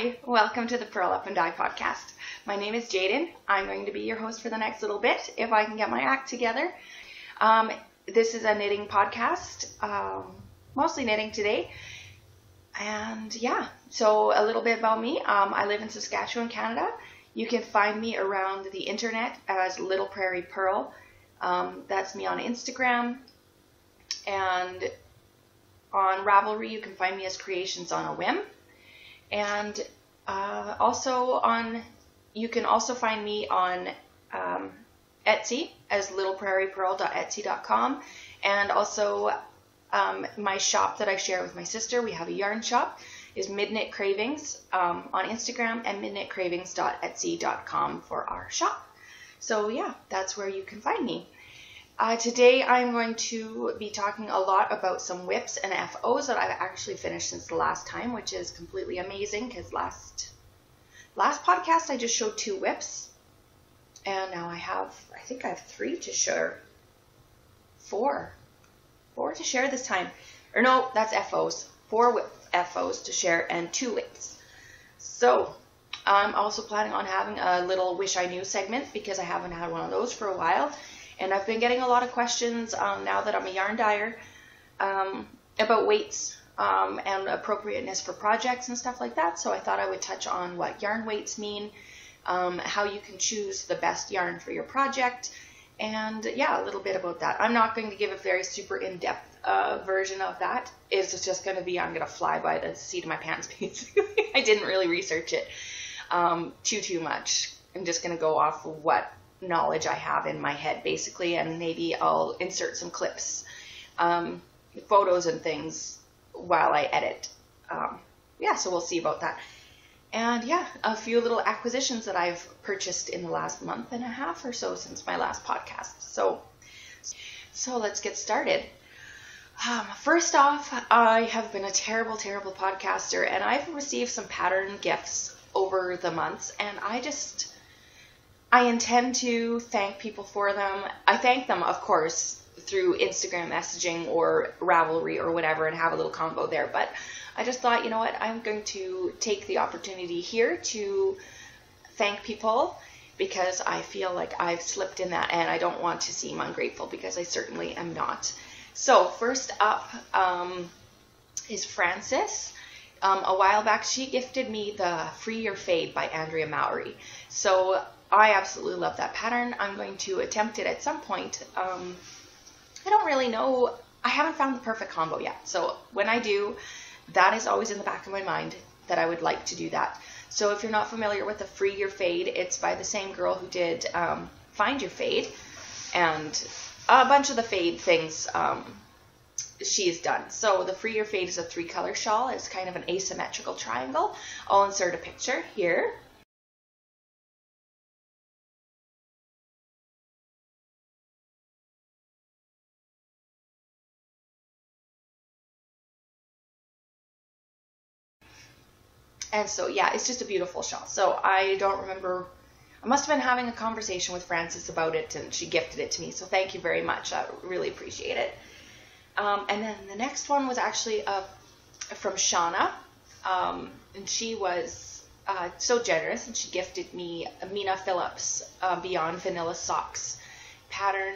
Hi, welcome to the Purl Up and Die podcast. My name is Jaden. I'm going to be your host for the next little bit, if I can get my act together. This is a knitting podcast, mostly knitting today. And yeah, so a little bit about me. I live in Saskatchewan, Canada. You can find me around the internet as Little Prairie Purl. That's me on Instagram. And on Ravelry, you can find me as Creations on a Whim. And you can also find me on Etsy as littleprairiepearl.etsy.com, and also my shop that I share with my sister. We have a yarn shop, is Midknit Cravings on Instagram, and midknitcravings.etsy.com for our shop. So yeah, that's where you can find me. Today I'm going to be talking a lot about some whips and FOs that I've actually finished since the last time, which is completely amazing because last podcast I just showed 2 whips, and now I think I have 3 to share. 4 to share this time. Or no, that's FOs. 4 FOs to share and 2 whips. So I'm also planning on having a little Wish I Knew segment because I haven't had one of those for a while. And I've been getting a lot of questions now that I'm a yarn dyer about weights and appropriateness for projects and stuff like that. So I thought I would touch on what yarn weights mean, how you can choose the best yarn for your project, and yeah, a little bit about that. I'm not going to give a very super in-depth version of that. It's just going to be, I'm going to fly by the seat of my pants basically. I didn't really research it too much. I'm just going to go off of what knowledge I have in my head basically, and maybe I'll insert some clips, photos and things while I edit. Yeah, so we'll see about that. And yeah, a few little acquisitions that I've purchased in the last month and a half or so since my last podcast. So let's get started. First off, I have been a terrible podcaster, and I've received some pattern gifts over the months, and I intend to thank people for them. I thank them, of course, through Instagram messaging or Ravelry or whatever, and have a little combo there. But I just thought, you know what, I'm going to take the opportunity here to thank people, because I feel like I've slipped in that, and I don't want to seem ungrateful, because I certainly am not. So first up is Frances. A while back, she gifted me the Free Your Fade by Andrea Mowry. So I absolutely love that pattern. I'm going to attempt it at some point. I don't really know. I haven't found the perfect combo yet. So when I do, that is always in the back of my mind that I would like to do that. So if you're not familiar with the Free Your Fade, it's by the same girl who did Find Your Fade, and a bunch of the fade things she's done. So the Free Your Fade is a 3-color shawl. It's kind of an asymmetrical triangle. I'll insert a picture here. And so, yeah, it's just a beautiful shawl. So I don't remember, I must have been having a conversation with Frances about it, and she gifted it to me. So thank you very much. I really appreciate it. And then the next one was actually from Shauna. And she was so generous, and she gifted me a Mina Phillips Beyond Vanilla Socks pattern.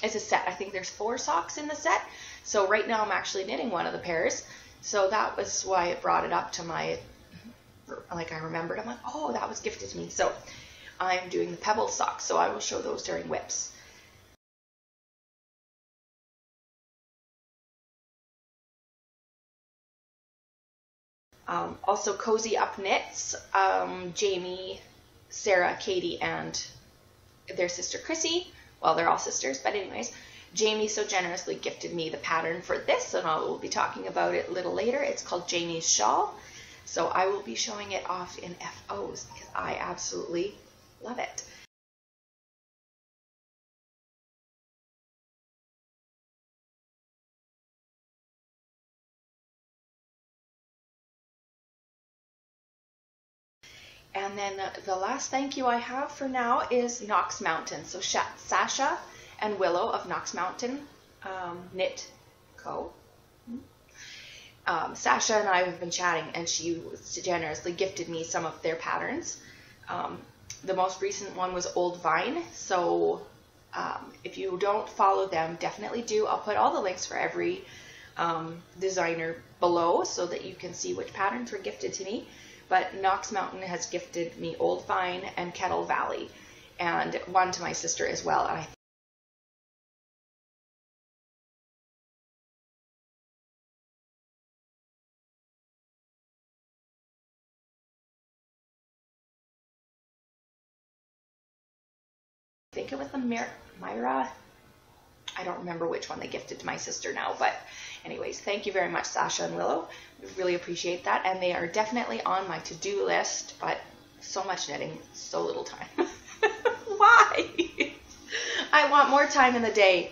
It's a set. I think there's 4 socks in the set. So right now I'm actually knitting one of the pairs. So that was why it brought it up to my, like I remembered, I'm like, oh, that was gifted to me. So I'm doing the Pebbles Sock, so I will show those during whips. Also CozyUpKnits, Jamie, Sarah, Katie, and their sister Chrissy. Well, they're all sisters, but anyways. Jamie so generously gifted me the pattern for this, and I will be talking about it a little later. It's called Jamie's Shawl. So I will be showing it off in FOs because I absolutely love it. And then the last thank you I have for now is Knox Mountain. So Sasha and Willow of Knox Mountain Knit Co. Sasha and I have been chatting, and she generously gifted me some of their patterns. The most recent one was Old Vine, so if you don't follow them, definitely do. I'll put all the links for every designer below so that you can see which patterns were gifted to me. But Knox Mountain has gifted me Old Vine and Kettle Valley, and one to my sister as well. And I think it was the Myra. I don't remember which one they gifted to my sister now, but anyways, thank you very much, Sasha and Willow. We really appreciate that, and they are definitely on my to-do list, but so much knitting, so little time. Why? I want more time in the day.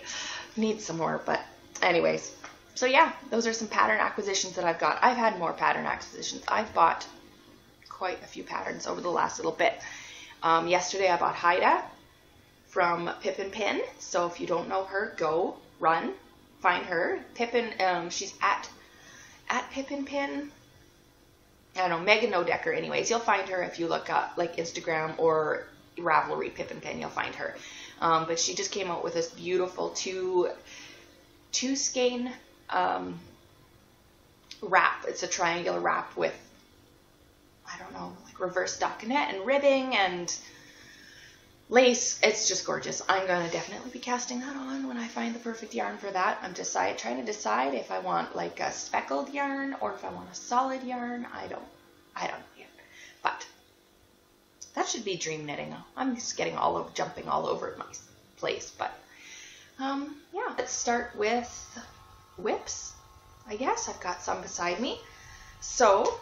Need some more, but anyways. So yeah, those are some pattern acquisitions that I've got. I've had more pattern acquisitions. I've bought quite a few patterns over the last little bit. Yesterday I bought Haida from Pippin Pin. So if you don't know her, go run, find her. Pippin, she's at Pippin Pin. I don't know, Megan Nodecker. Anyways, you'll find her if you look up like Instagram or Ravelry Pippin Pin. You'll find her. But she just came out with this beautiful two skein wrap. It's a triangular wrap with, I don't know, like reverse stockinette and ribbing and lace. It's just gorgeous. I'm going to definitely be casting that on when I find the perfect yarn for that. I'm trying to decide if I want like a speckled yarn or if I want a solid yarn. I don't know yet. But that should be dream knitting. I'm just getting jumping all over my place. But yeah, let's start with whips. I guess I've got some beside me. So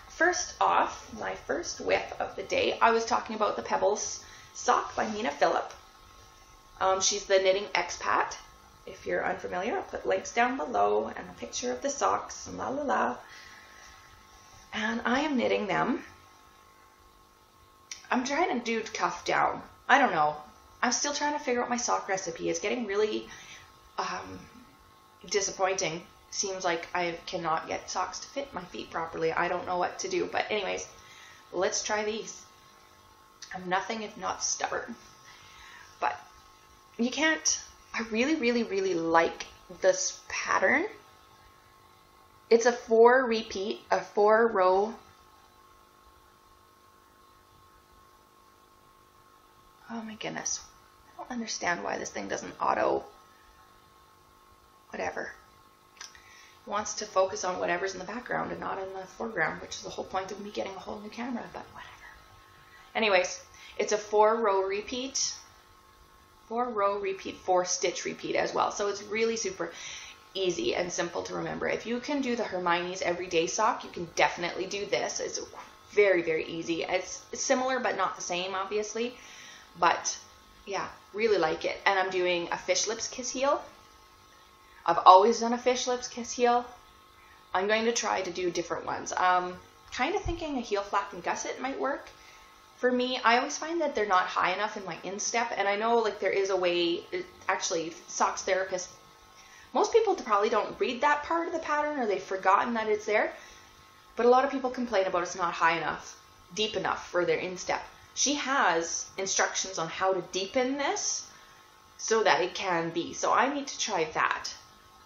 first off, my first whip of the day, I was talking about the Pebbles Sock by Mina Philipp. She's the knitting expat. If you're unfamiliar, I'll put links down below and a picture of the socks and la la la. And I am knitting them. I'm trying to do cuff down. I don't know. I'm still trying to figure out my sock recipe. It's getting really disappointing. Seems like I cannot get socks to fit my feet properly. I don't know what to do. But anyways, let's try these. I'm nothing if not stubborn. But you can't, I really, really, really like this pattern. It's a 4 row. Oh my goodness. I don't understand why this thing doesn't auto, whatever. It wants to focus on whatever's in the background and not in the foreground, which is the whole point of me getting a whole new camera, but whatever. Anyways, it's a 4 row repeat, 4 stitch repeat as well. So it's really super easy and simple to remember. If you can do the Hermiones everyday sock, you can definitely do this. It's very, very easy. It's similar but not the same, obviously. But yeah, really like it. And I'm doing a fish lips kiss heel. I've always done a fish lips kiss heel. I'm going to try to do different ones. Kind of thinking a heel flap and gusset might work. For me, I always find that they're not high enough in my instep, and I know like there is a way, actually socks therapists, most people probably don't read that part of the pattern or they've forgotten that it's there, but a lot of people complain about it's not high enough, deep enough for their instep. She has instructions on how to deepen this so that it can be, so I need to try that.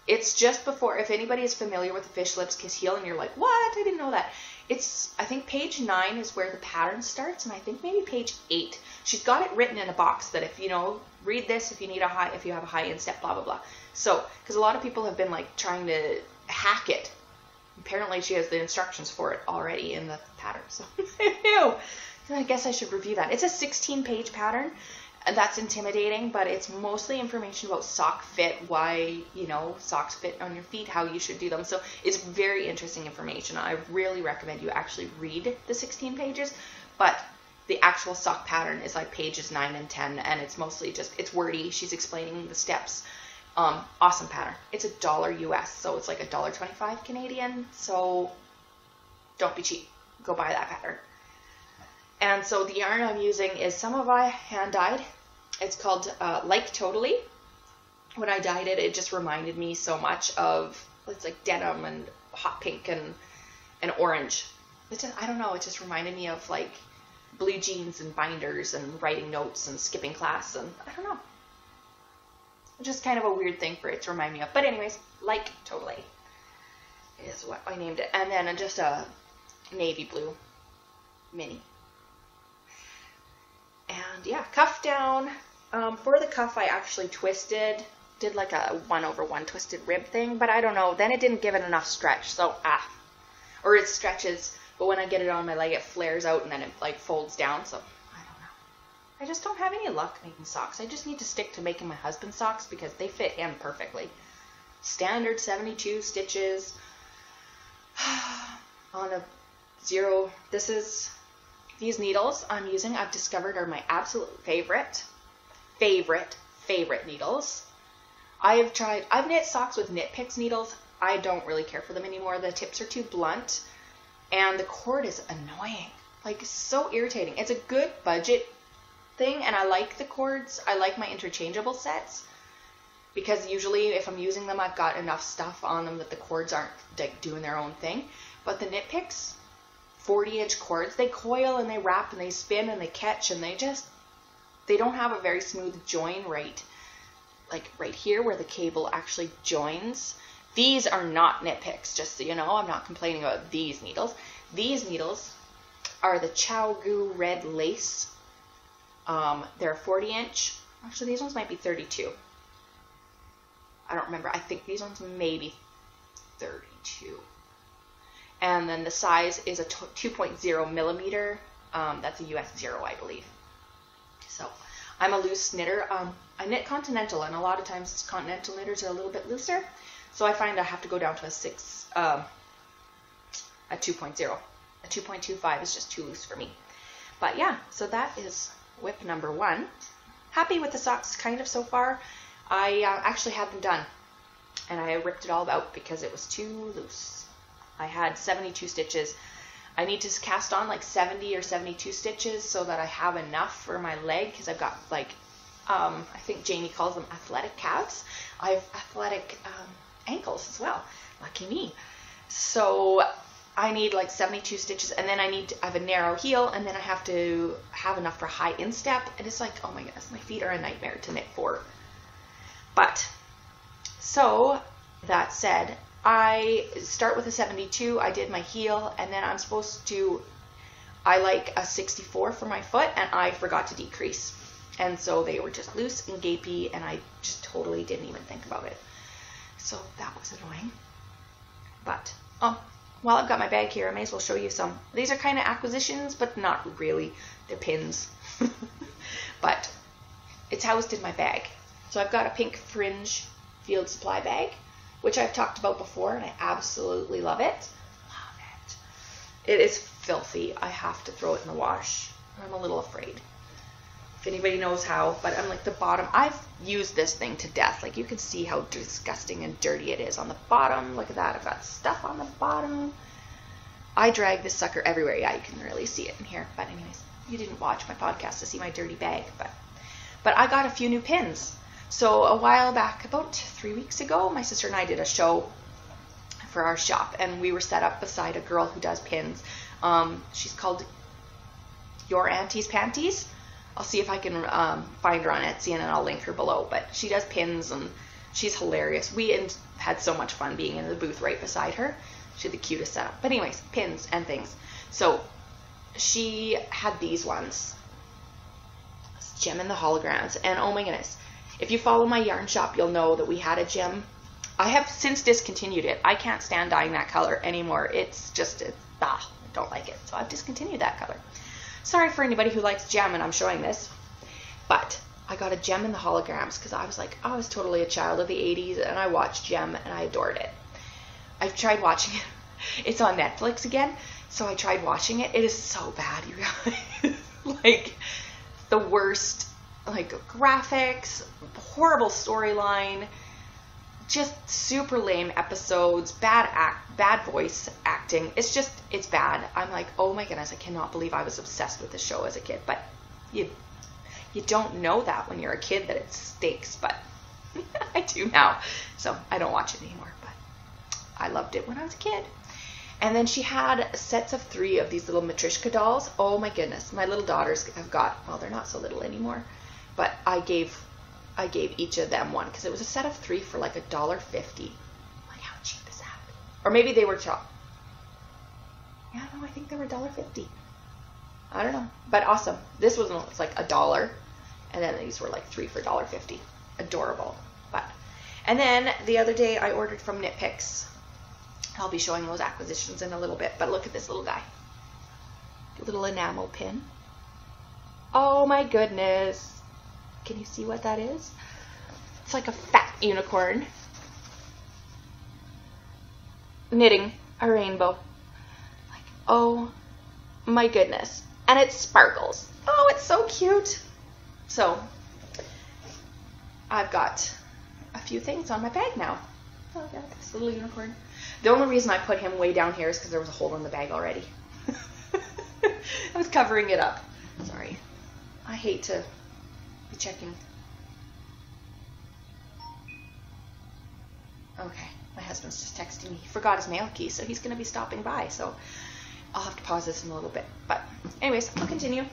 It's just before, if anybody is familiar with the fish lips kiss heel and you're like, what, I didn't know that. It's, I think page 9 is where the pattern starts, and I think maybe page 8. She's got it written in a box that if, you know, read this if you need if you have a high instep, blah, blah, blah. So, because a lot of people have been like trying to hack it. Apparently she has the instructions for it already in the pattern, so I guess I should review that. It's a 16-page pattern, and that's intimidating, but it's mostly information about sock fit, why, you know, socks fit on your feet, how you should do them. So it's very interesting information. I really recommend you actually read the 16 pages, but the actual sock pattern is like pages 9 and 10, and it's mostly just, it's wordy. She's explaining the steps. Awesome pattern. It's $1 US, so it's like $1.25 Canadian, so don't be cheap. Go buy that pattern. And so the yarn I'm using is some of I hand dyed. It's called Like Totally. When I dyed it, it just reminded me so much of, it's like denim and hot pink and orange. It just, I don't know, it just reminded me of like blue jeans and binders and writing notes and skipping class, and I don't know. Just kind of a weird thing for it to remind me of. But anyways, like totally is what I named it. And then just a navy blue mini. And yeah, cuff down. For the cuff, I actually did like a 1/1 twisted rib thing, but I don't know. Then it didn't give it enough stretch, so or it stretches, but when I get it on my leg, it flares out and then it like folds down. So I don't know. I just don't have any luck making socks. I just need to stick to making my husband's socks because they fit him perfectly. Standard 72 stitches on a 0. These needles I'm using, I've discovered, are my absolute favorite needles. I've knit socks with Knit Picks needles. I don't really care for them anymore. The tips are too blunt and the cord is annoying. Like, so irritating. It's a good budget thing and I like the cords. I like my interchangeable sets because usually if I'm using them, I've got enough stuff on them that the cords aren't like doing their own thing. But the Knit Picks 40-inch cords, they coil and they wrap and they spin and they catch and they don't have a very smooth join right here where the cable actually joins. These are not Knit Picks, just so you know. I'm not complaining about these needles. These needles are the Chow Goo Red Lace. They're 40-inch. Actually, these ones might be 32. I don't remember. I think these ones may be 32. And then the size is a 2.0 millimeter. That's a US 0, I believe. So I'm a loose knitter. I knit continental, and a lot of times continental knitters are a little bit looser. So I find I have to go down to a 2.0. A 2.25 is just too loose for me. But yeah, so that is whip number 1. Happy with the socks kind of so far. I actually had them done, and I ripped it all out because it was too loose. I had 72 stitches. I need to cast on like 70 or 72 stitches so that I have enough for my leg, because I've got like, I think Jamie calls them athletic calves. I have athletic ankles as well. Lucky me. So I need like 72 stitches, and then I have a narrow heel, and then I have to have enough for high instep, and it's like, oh my goodness, my feet are a nightmare to knit for. But, so, that said, I start with a 72, I did my heel, and then I like a 64 for my foot, and I forgot to decrease. And so they were just loose and gapey, and I just totally didn't even think about it. So that was annoying. But, while I've got my bag here, I may as well show you some. These are kind of acquisitions, but not really. They're pins. But it's housed in my bag. So I've got a pink fringe field supply bag, which I've talked about before, and I absolutely love it. Love it. It is filthy. I have to throw it in the wash. I'm a little afraid. If anybody knows how, but I'm like the bottom. I've used this thing to death. Like, you can see how disgusting and dirty it is on the bottom. Look at that. I've got stuff on the bottom. I drag this sucker everywhere. Yeah, you can really see it in here. But anyways, you didn't watch my podcast to see my dirty bag. But I got a few new pins. So a while back, about 3 weeks ago, my sister and I did a show for our shop, and we were set up beside a girl who does pins. She's called Your Auntie's Panties. I'll see if I can find her on Etsy, and then I'll link her below. But she does pins, and she's hilarious. We had so much fun being in the booth right beside her. She had the cutest setup. But anyways, pins and things. So she had these ones. Gem in the holograms. And oh my goodness. If you follow my yarn shop, you'll know that we had a gem. I have since discontinued it. I can't stand dyeing that color anymore. It's just, I don't like it. So I've discontinued that color. Sorry for anybody who likes gem and I'm showing this. But I got a gem in the holograms because I was like, I was totally a child of the 80s and I watched Gem and I adored it. I've tried watching it. It's on Netflix again. So I tried watching it. It is so bad, you guys. Like, the worst, like, graphics, horrible storyline, just super lame episodes, bad voice acting. It's bad. I'm like, oh my goodness, I cannot believe I was obsessed with this show as a kid. But you don't know that when you're a kid, that it stinks, but I do now. So I don't watch it anymore. But I loved it when I was a kid. And then she had sets of 3 of these little Matryoshka dolls. Oh my goodness. My little daughters have got, well, they're not so little anymore, but I gave each of them one because it was a set of 3 for like $1.50. Like, how cheap is that? Or maybe they were chopped. Yeah, no, I think they were $1.50. I don't know, but awesome. This was like $1, and then these were like 3 for $1.50. Adorable. But, and then the other day I ordered from Knit Picks. I'll be showing those acquisitions in a little bit, but look at this little guy. Little enamel pin. Oh my goodness. Can you see what that is? It's like a fat unicorn knitting a rainbow. Like, oh my goodness. And it sparkles. Oh, it's so cute. So, I've got a few things on my bag now. Oh, yeah, this little unicorn. The only reason I put him way down here is because there was a hole in the bag already. I was covering it up. Sorry. I hate to be checking. Okay, my husband's just texting me. He forgot his mail key, so he's going to be stopping by. So I'll have to pause this in a little bit. But anyways, I'll continue.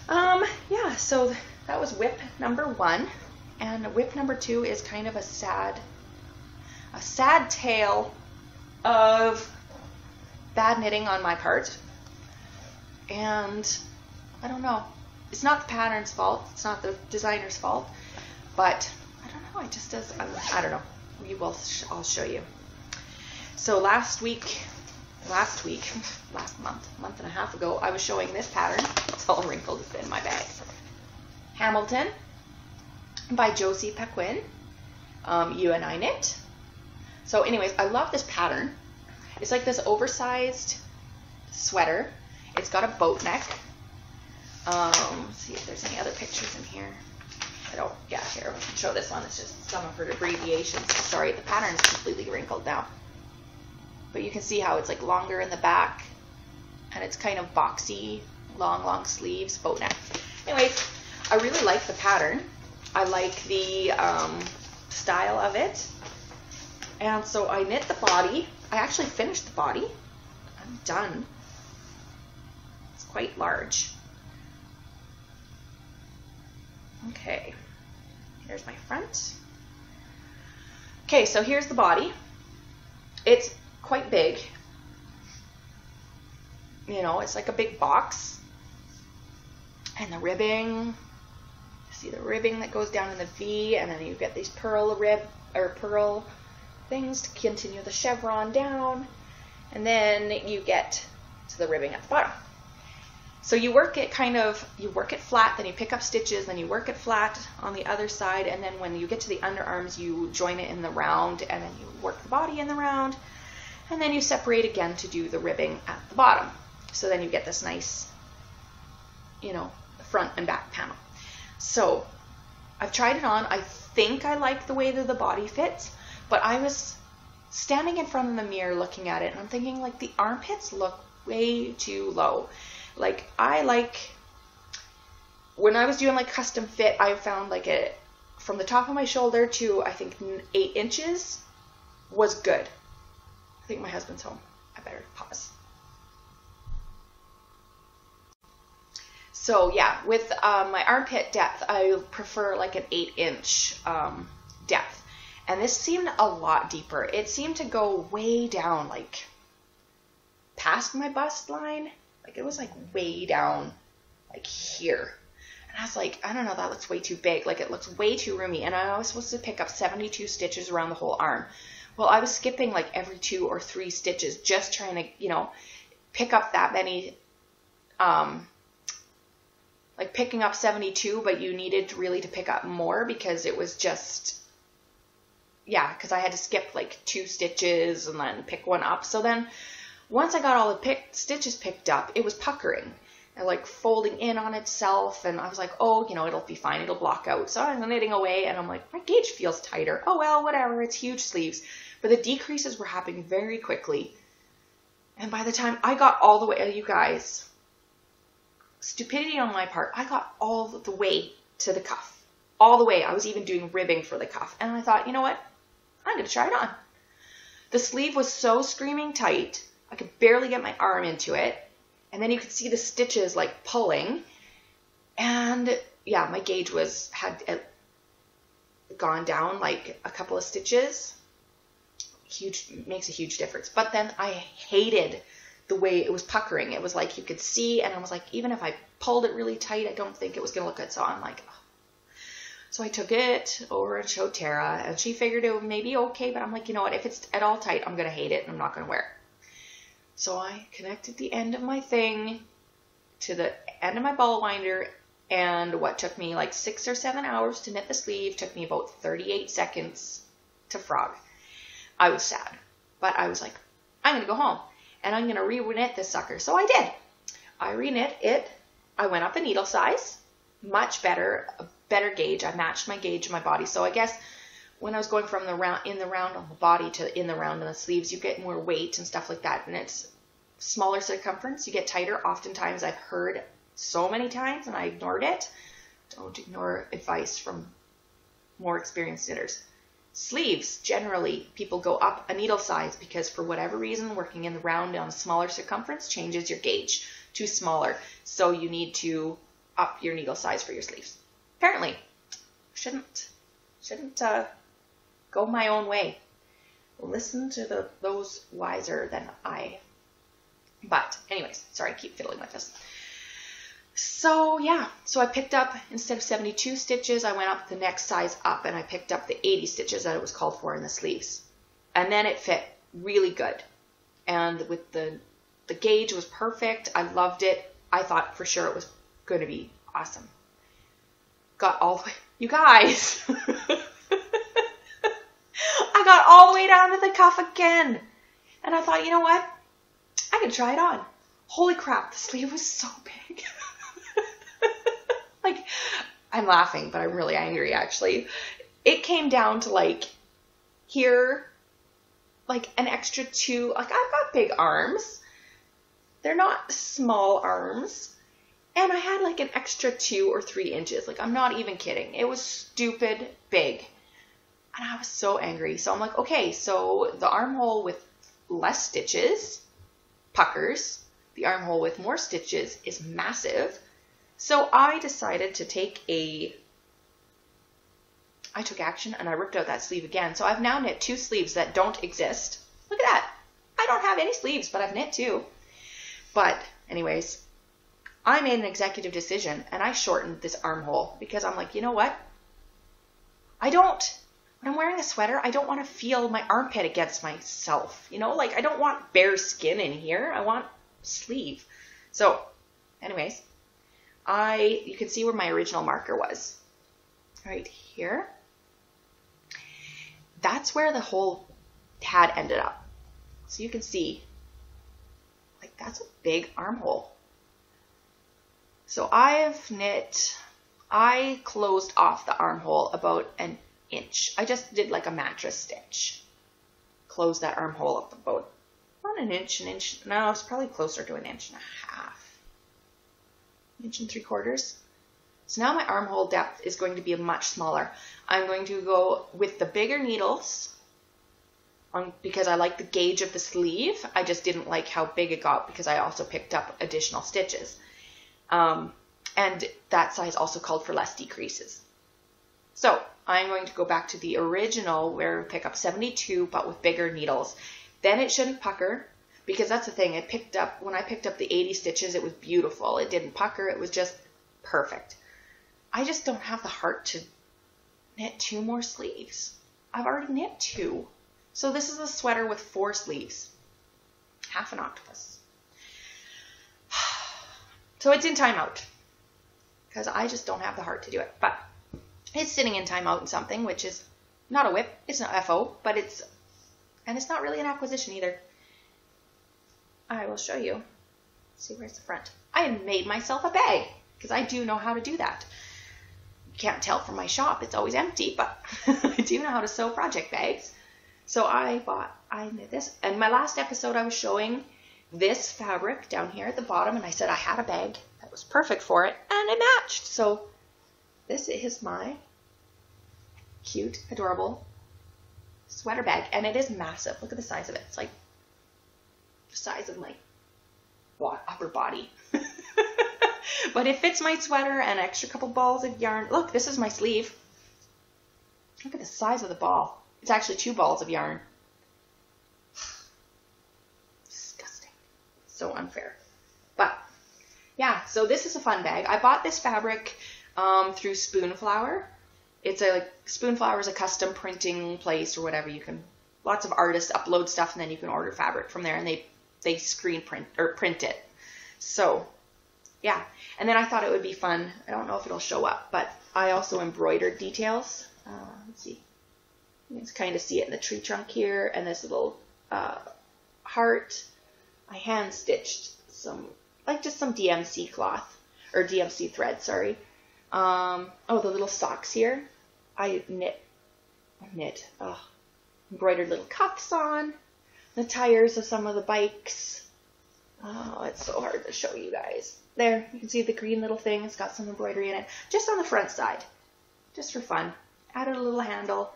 Yeah, so that was whip number 1. And whip number 2 is kind of a sad tale of bad knitting on my part. And I don't know. It's not the pattern's fault. It's not the designer's fault. But I don't know. It just does. I don't know. I'll show you. So last month and a half ago, I was showing this pattern. It's all wrinkled. It's in my bag. Hamilton by Josee Paquin. UandIknit. So anyways, I love this pattern. It's like this oversized sweater. It's got a boat neck. Let's see if there's any other pictures in here. Yeah, here, I can show this one. It's just some of her abbreviations. Sorry, the pattern is completely wrinkled now. But you can see how it's like longer in the back. And it's kind of boxy, long sleeves, boat neck. Anyways, I really like the pattern. I like the style of it. And so I knit the body. I actually finished the body. I'm done. It's quite large. Okay, here's my front. Okay, so here's the body. It's quite big. You know, it's like a big box. And the ribbing, see the ribbing that goes down in the V, and then you get these purl things to continue the chevron down, and then you get to the ribbing at the bottom. So you work it flat, then you pick up stitches, then you work it flat on the other side, and then when you get to the underarms, you join it in the round, and then you work the body in the round, and then you separate again to do the ribbing at the bottom. So then you get this nice, you know, front and back panel. So I've tried it on. I think I like the way that the body fits, but I was standing in front of the mirror looking at it, and I'm thinking, like, the armpits look way too low. Like, when I was doing like custom fit, I found like from the top of my shoulder to I think 8 inches was good. I think my husband's home. I better pause. So yeah, with my armpit depth, I prefer like an 8-inch depth. And this seemed a lot deeper. It seemed to go way down, like past my bust line. Like it was like way down, like here. And I was like, I don't know, that looks way too big. Like it looks way too roomy. And I was supposed to pick up 72 stitches around the whole arm. Well, I was skipping like every 2 or 3 stitches just trying to, you know, pick up that many, like picking up 72, but you needed really to pick up more because it was just, yeah, because I had to skip like 2 stitches and then pick one up. So then once I got all the stitches picked up, it was puckering and like folding in on itself. And I was like, oh, you know, it'll be fine. It'll block out. So I'm knitting away and I'm like, my gauge feels tighter. Oh, well, whatever. It's huge sleeves. But the decreases were happening very quickly. And by the time I got all the way, you guys, stupidity on my part, I got all the way to the cuff. All the way. I was even doing ribbing for the cuff. And I thought, you know what? I'm going to try it on. The sleeve was so screaming tight, I could barely get my arm into it. And then you could see the stitches like pulling. And yeah, my gauge had gone down like a couple of stitches. Makes a huge difference. But then I hated the way it was puckering. It was like you could see, and I was like, even if I pulled it really tight, I don't think it was going to look good. So I'm like, oh. So I took it over and showed Tara, and she figured it may be okay, but I'm like, you know what, if it's at all tight, I'm going to hate it, and I'm not going to wear it. So I connected the end of my thing to the end of my ball winder, and what took me like 6 or 7 hours to knit the sleeve took me about 38 seconds to frog. I was sad, but I was like, I'm going to go home, and I'm going to re-knit this sucker. So I did. I re-knit it. I went up the needle size, much better, a better gauge. I matched my gauge in my body. So I guess when I was going from in the round on the body to in the round on the sleeves, you get more weight and stuff like that. And it's smaller circumference. You get tighter. Oftentimes I've heard so many times and I ignored it. Don't ignore advice from more experienced knitters. Sleeves, generally, people go up a needle size because for whatever reason, working in the round on a smaller circumference changes your gauge to smaller. So you need to up your needle size for your sleeves. Apparently, shouldn't go my own way. Listen to those wiser than I. But anyways, sorry, I keep fiddling with this. So yeah, so I picked up, instead of 72 stitches, I went up the next size up and I picked up the 80 stitches that it was called for in the sleeves. And then it fit really good. And with the gauge was perfect. I loved it. I thought for sure it was going to be awesome. Got all the way, you guys, I got all the way down to the cuff again. And I thought, you know what? I can try it on. Holy crap, the sleeve was so big. Like, I'm laughing, but I'm really angry, actually. It came down to, like, here, like, an extra 2. Like, I've got big arms. They're not small arms. And I had, like, an extra 2 or 3 inches. Like, I'm not even kidding. It was stupid big. And I was so angry. So I'm like, okay, so the armhole with less stitches puckers. The armhole with more stitches is massive. So I decided to I took action and I ripped out that sleeve again. So I've now knit 2 sleeves that don't exist. Look at that. I don't have any sleeves, but I've knit 2. But anyways, I made an executive decision and I shortened this armhole because I'm like, you know what? When I'm wearing a sweater, I don't want to feel my armpit against myself. You know, like I don't want bare skin in here. I want sleeve. So anyways, you can see where my original marker was. Right here. That's where the hole had ended up. So you can see, like that's a big armhole. So I closed off the armhole about an inch. I just did like a mattress stitch. Closed that armhole up about an inch. No, it's probably closer to an inch and a half. Inch and 3/4. So now my armhole depth is going to be much smaller. I'm going to go with the bigger needles because I like the gauge of the sleeve. I just didn't like how big it got because I also picked up additional stitches. And that size also called for less decreases. So I'm going to go back to the original where I pick up 72 but with bigger needles. Then it shouldn't pucker. Because that's the thing, when I picked up the 80 stitches, it was beautiful. It didn't pucker, it was just perfect. I just don't have the heart to knit 2 more sleeves. I've already knit 2. So this is a sweater with 4 sleeves. Half an octopus. So it's in timeout. Because I just don't have the heart to do it. But it's sitting in timeout in something, which is not a whip, it's not FO, but it's not really an acquisition either. I will show you. Let's see, where's the front? I had made myself a bag because I do know how to do that. You can't tell from my shop, it's always empty, but I do know how to sew project bags. So I knit this. And my last episode I was showing this fabric down here at the bottom and I said I had a bag that was perfect for it and it matched. So this is my cute, adorable sweater bag, and it is massive. Look at the size of it. It's like the size of my upper body. But it fits my sweater and an extra couple balls of yarn. Look, this is my sleeve. Look at the size of the ball. It's actually 2 balls of yarn. Disgusting. So unfair. But yeah, so this is a fun bag. I bought this fabric through Spoonflower. It's a Spoonflower is a custom printing place or whatever. You can, lots of artists upload stuff and then you can order fabric from there, and they screen print or print it. So yeah, and then I thought it would be fun. I don't know if it'll show up, but I also embroidered details. Let's see. You can kind of see it in the tree trunk here, and this little heart. I hand stitched some, like just some DMC cloth, or DMC thread, sorry. Oh, the little socks here. I embroidered little cuffs on. The tires of some of the bikes. Oh, it's so hard to show you guys. There, you can see the green little thing. It's got some embroidery in it. Just on the front side. Just for fun. Added a little handle.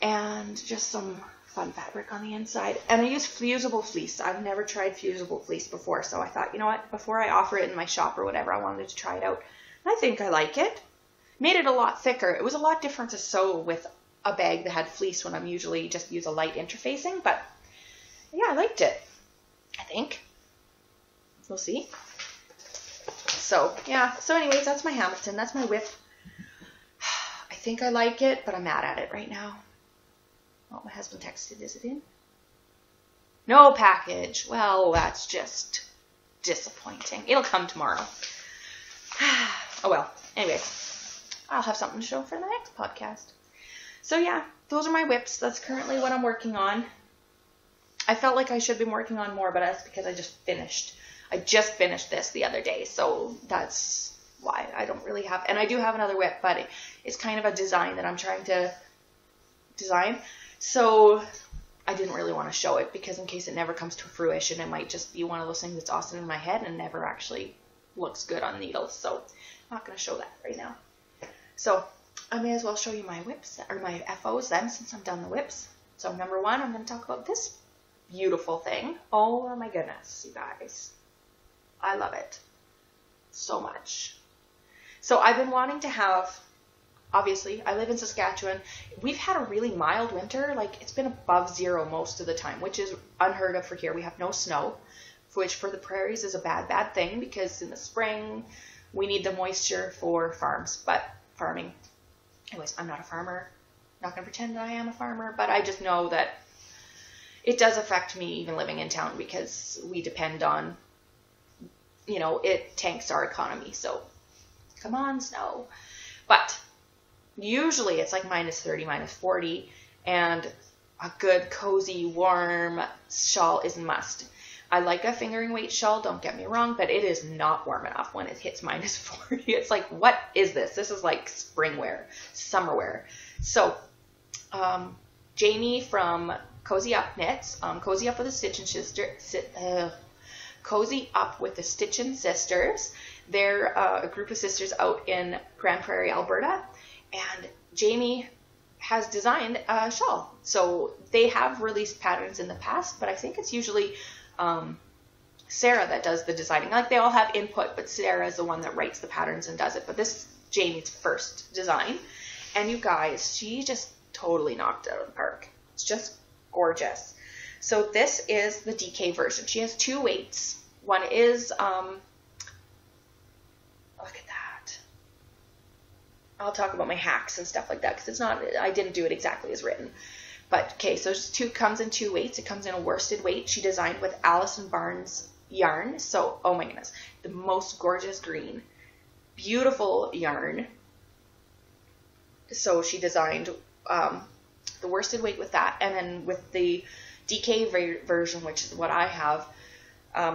And just some fun fabric on the inside. And I used fusible fleece. I've never tried fusible fleece before. So I thought, you know what? Before I offer it in my shop or whatever, I wanted to try it out. And I think I like it. Made it a lot thicker. It was a lot different to sew with a bag that had fleece when I'm usually just use a light interfacing. But yeah, I liked it. I think. We'll see. So, yeah. So anyways, that's my Hamilton. That's my whip. I think I like it, but I'm mad at it right now. Oh, my husband texted. Is it in? No package. Well, that's just disappointing. It'll come tomorrow. Oh, well. Anyway, I'll have something to show for the next podcast. So, yeah. Those are my whips. That's currently what I'm working on. I felt like I should have been working on more, but that's because I just finished. I just finished this the other day, so that's why I don't really have, and I do have another whip, but it's kind of a design that I'm trying to design, so I didn't really want to show it, because in case it never comes to fruition, it might just be one of those things that's awesome in my head and never actually looks good on needles, so I'm not going to show that right now. So I may as well show you my whips, or my FOs then, since I'm done the whips. So number 1, I'm going to talk about this beautiful thing. Oh my goodness, you guys. I love it so much. So I've been wanting to have, obviously, I live in Saskatchewan. We've had a really mild winter. Like, it's been above 0 most of the time, which is unheard of for here. We have no snow, which for the prairies is a bad thing, because in the spring, we need the moisture for farming. Anyways, I'm not a farmer. I'm not going to pretend that I am a farmer, but I just know that it does affect me even living in town, because we depend on, you know, it tanks our economy. So come on, snow. But usually it's like -30, -40, and a good cozy warm shawl is a must. I like a fingering weight shawl, don't get me wrong, but it is not warm enough when it hits -40. It's like, what is this? This is like spring wear, summer wear. So Jamie from CozyUpKnits, Cozy Up with the Stitchin' Cozy Up with the Stitchin' Sisters. They're a group of sisters out in Grand Prairie, Alberta, and Jamie has designed a shawl. So they have released patterns in the past, but I think it's usually Sarah that does the designing. Like, they all have input, but Sarah is the one that writes the patterns and does it. But this is Jamie's first design, and you guys, she just totally knocked it out of the park. It's just gorgeous. So this is the DK version. She has 2 weights. One is, look at that. I'll talk about my hacks and stuff like that, because it's not, I didn't do it exactly as written. But, okay, so comes in 2 weights. It comes in a worsted weight. She designed with Allison Barnes yarn. So, oh my goodness, the most gorgeous green. Beautiful yarn. So she designed the worsted weight with that, and then with the DK version, which is what I have,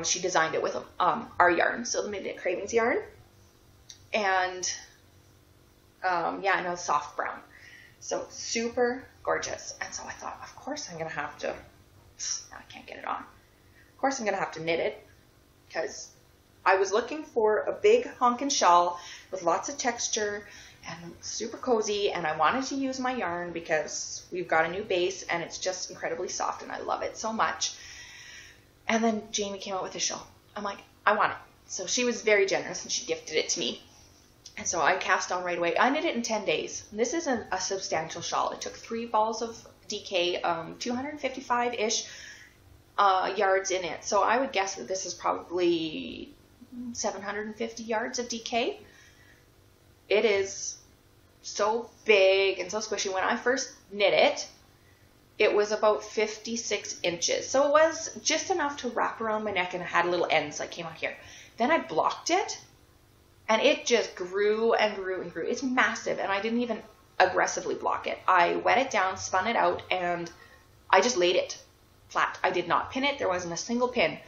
she designed it with our yarn, so the Midnight Cravings yarn, and yeah, I know, soft brown. So super gorgeous. And so I thought, of course I'm gonna have to, I can't get it on. Of course I'm gonna have to knit it, because I was looking for a big honkin' shawl with lots of texture and super cozy, and I wanted to use my yarn because we've got a new base and it's just incredibly soft and I love it so much. And then Jamie came out with a shawl. I'm like, I want it. So she was very generous and she gifted it to me. And so I cast on right away. I knit it in 10 days. This is a substantial shawl. It took 3 balls of DK, 255-ish yards in it. So I would guess that this is probably 750 yards of DK. It is so big and so squishy. When I first knit it, it was about 56 inches. So it was just enough to wrap around my neck, and it had little ends that came out here. Then I blocked it, and it just grew and grew and grew. It's massive, and I didn't even aggressively block it. I wet it down, spun it out, and I just laid it flat. I did not pin it. There wasn't a single pin.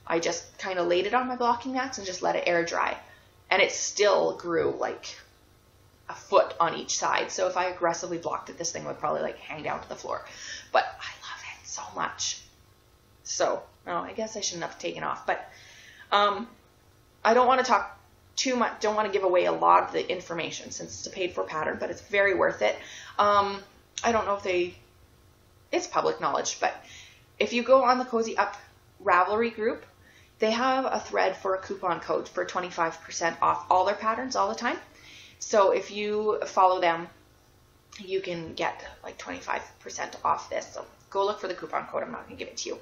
I just kind of laid it on my blocking mats and just let it air dry. And it still grew like a foot on each side. So if I aggressively blocked it, this thing would probably like hang down to the floor. But I love it so much. So, I guess I shouldn't have taken off. But I don't want to talk too much. Don't want to give away a lot of the information since it's a paid for pattern, but it's very worth it. I don't know if it's public knowledge, but if you go on the Cozy Up Ravelry group, they have a thread for a coupon code for 25% off all their patterns all the time. So if you follow them, you can get like 25% off this. So go look for the coupon code. I'm not going to give it to you.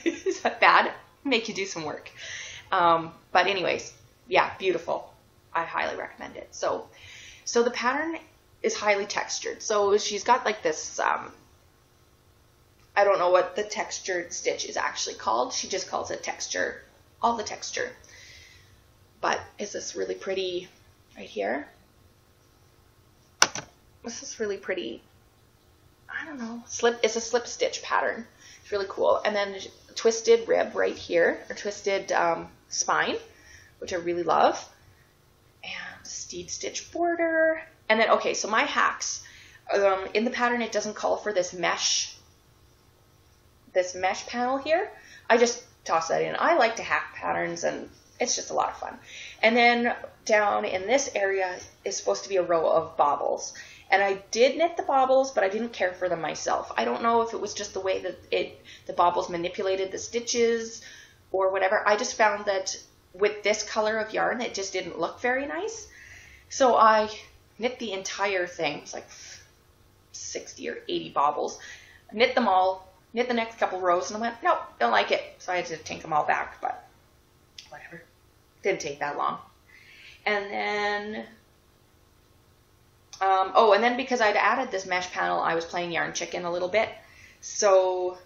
Is that bad? Make you do some work. But anyways, yeah, beautiful. I highly recommend it. So the pattern is highly textured. So she's got like this, I don't know what the textured stitch is actually called. She just calls it texture, all the texture. But is this really pretty right here? This is really pretty, I don't know, it's a slip stitch pattern. It's really cool. And then twisted rib right here, or twisted spine, which I really love. And steed stitch border. And then, okay, so my hacks. In the pattern, it doesn't call for this mesh panel here. I just toss that in. I like to hack patterns, and it's just a lot of fun. And then down in this area is supposed to be a row of baubles. And I did knit the baubles, but I didn't care for them myself. I don't know if it was just the way that the baubles manipulated the stitches or whatever. I just found that with this color of yarn, it just didn't look very nice. So I knit the entire thing. It's like 60 or 80 baubles. I knit them all, knit the next couple rows, and I went, nope, don't like it. So I had to take them all back, but whatever. Didn't take that long. And then, and then because I'd added this mesh panel, I was playing Yarn Chicken a little bit. So,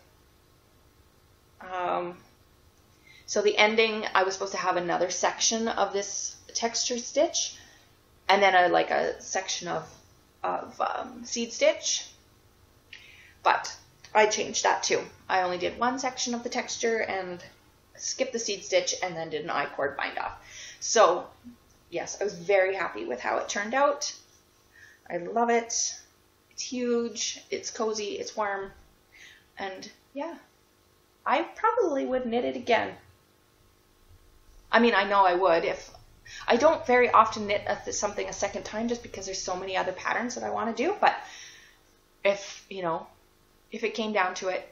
so the ending, I was supposed to have another section of this texture stitch, and then a section of seed stitch. But I changed that too. I only did one section of the texture and skipped the seed stitch, and then did an I-cord bind off. So yes, I was very happy with how it turned out. I love it. It's huge, it's cozy, it's warm, and yeah, I probably would knit it again. I mean, I know I would. If I don't very often knit something a second time just because there's so many other patterns that I want to do, but if it came down to it,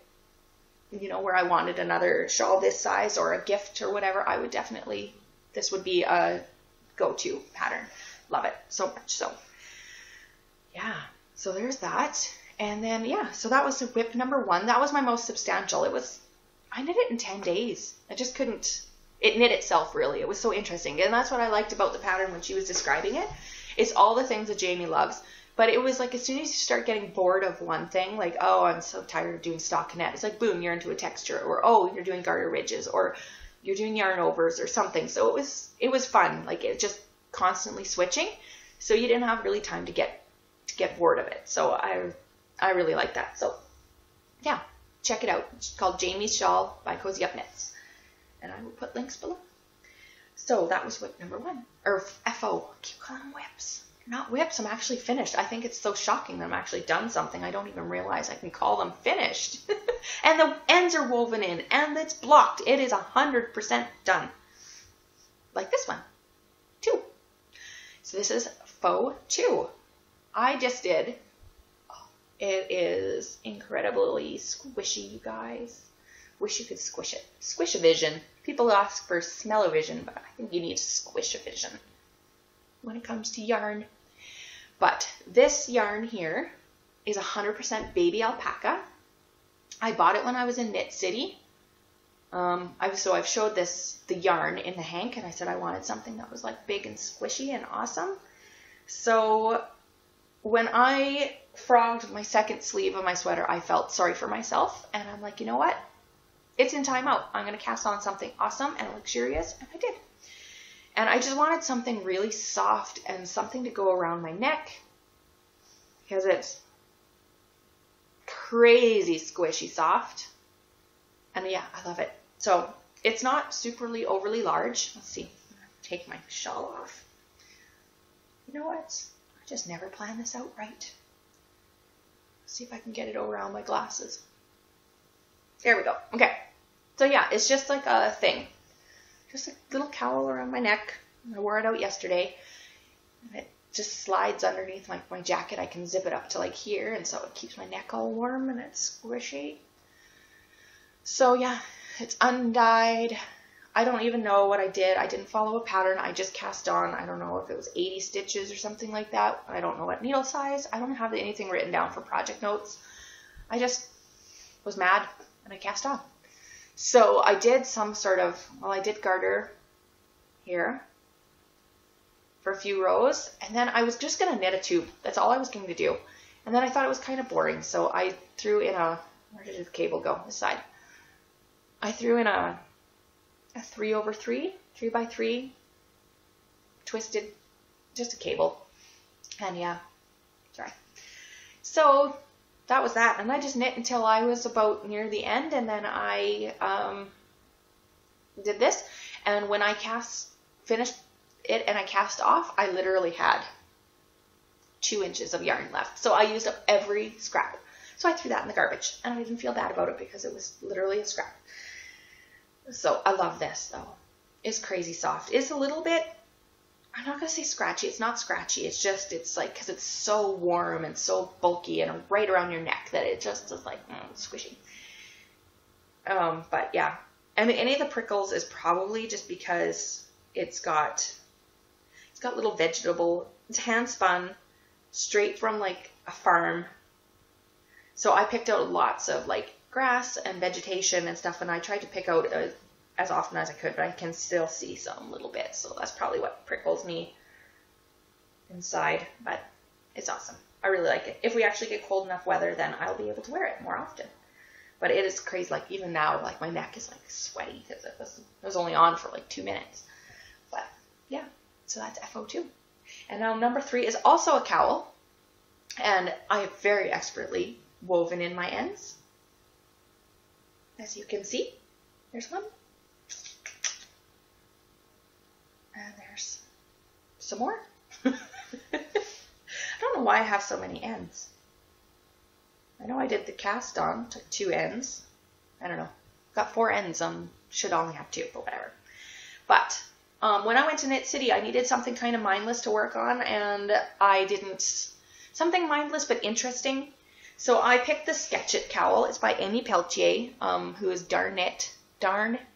where I wanted another shawl this size or a gift or whatever, I would definitely, this would be a go-to pattern. Love it so much. So yeah, so there's that. And then, yeah, so that was whip number 1. That was my most substantial. I knit it in 10 days. I just couldn't, it knit itself really. It was so interesting. And that's what I liked about the pattern when she was describing it. It's all the things that Jamie loves. But it was like, as soon as you start getting bored of one thing, like, oh, I'm so tired of doing stockinette, it's like, boom, you're into a texture. Or, oh, you're doing garter ridges. Or you're doing yarn overs or something. So it was fun. Like, it just constantly switching. So you didn't have really time to get bored of it. So I really like that. So yeah, check it out. It's called Jamie's Shawl by CozyUpKnits. And I will put links below. So that was whip number 1. Or FO. I keep calling them whips. They're not whips. I'm actually finished. I think it's so shocking that I'm actually done something. I don't even realize I can call them finished. And the ends are woven in. And it's blocked. It is 100% done. Like this one. 2. So this is Faux 2. I just did. It is incredibly squishy, you guys. Wish you could squish it. Squish-a-vision. People ask for smell-o-vision, but I think you need squish-a-vision when it comes to yarn. But this yarn here is 100% baby alpaca. I bought it when I was in Knit City. So I've showed the yarn in the hank, and I said I wanted something that was like big and squishy and awesome. So when I frogged my second sleeve of my sweater, I felt sorry for myself, and I'm like, you know what? It's in timeout. I'm going to cast on something awesome and luxurious, and I did. And I just wanted something really soft and something to go around my neck because it's crazy squishy soft. And yeah, I love it. So it's not superly overly large. Let's see. Take my shawl off. You know what? I just never planned this out right. Let's see if I can get it around my glasses. There we go. Okay. So yeah, it's just like a thing. Just a little cowl around my neck. I wore it out yesterday. And it just slides underneath my jacket. I can zip it up to like here, and so it keeps my neck all warm and it's squishy. So yeah, it's undyed. I don't even know what I did. I didn't follow a pattern. I just cast on, I don't know if it was 80 stitches or something like that. I don't know what needle size. I don't have anything written down for project notes. I just was mad and I cast on. So I did some sort of, I did garter here for a few rows, and then I was just going to knit a tube. That's all I was going to do. And then I thought it was kind of boring, so I threw in where did the cable go? This side. I threw in a 3/3, 3x3, twisted, just a cable. And yeah, sorry. So that was that. And I just knit until I was about near the end, and then I did this. And when I finished it and I cast off, I literally had 2 inches of yarn left. So I used up every scrap. So I threw that in the garbage, and I didn't feel bad about it because it was literally a scrap. So I love this though. It's crazy soft. It's a little bit, I'm not going to say scratchy. It's not scratchy. It's just, it's like, because it's so warm and so bulky and right around your neck that it just is like squishy. But yeah. I mean, any of the prickles is probably just because it's got little vegetable, it's hand spun straight from like a farm. So I picked out lots of like grass and vegetation and stuff, and I tried to pick out as often as I could, but I can still see some little bits, so that's probably what prickles me inside, but it's awesome. I really like it. If we actually get cold enough weather, then I'll be able to wear it more often. But it is crazy, like even now, like my neck is like sweaty because it was only on for like 2 minutes. But yeah, so that's FO2. And now number 3 is also a cowl, and I have very expertly woven in my ends. As you can see, there's one. And there's some more. I don't know why I have so many ends. I know I did the cast on, took 2 ends. I don't know. Got 4 ends, should only have 2, but whatever. But when I went to Knit City, I needed something kind of mindless to work on, and I didn't, something mindless but interesting. So I picked the Sketchup cowl. It's by Aimee Pelletier, who is darn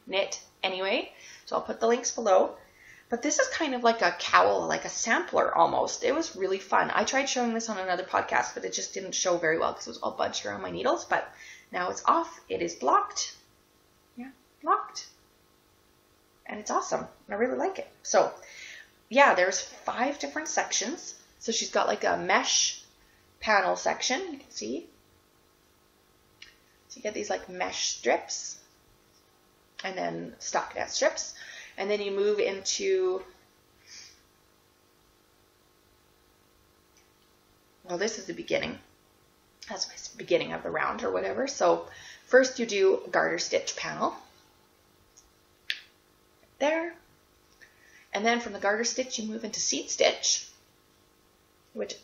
knit anyway. So I'll put the links below. But this is kind of like a cowl, like a sampler almost. It was really fun. I tried showing this on another podcast, but it just didn't show very well because it was all bunched around my needles. But now it's off. It is blocked. Yeah, blocked. And it's awesome. I really like it. So yeah, there's 5 different sections. So she's got like a mesh panel section, you can see. So you get these like mesh strips and then stockinette strips, and then you move into, well, this is the beginning. That's my beginning of the round or whatever. So first you do a garter stitch panel there, and then from the garter stitch you move into seat stitch, which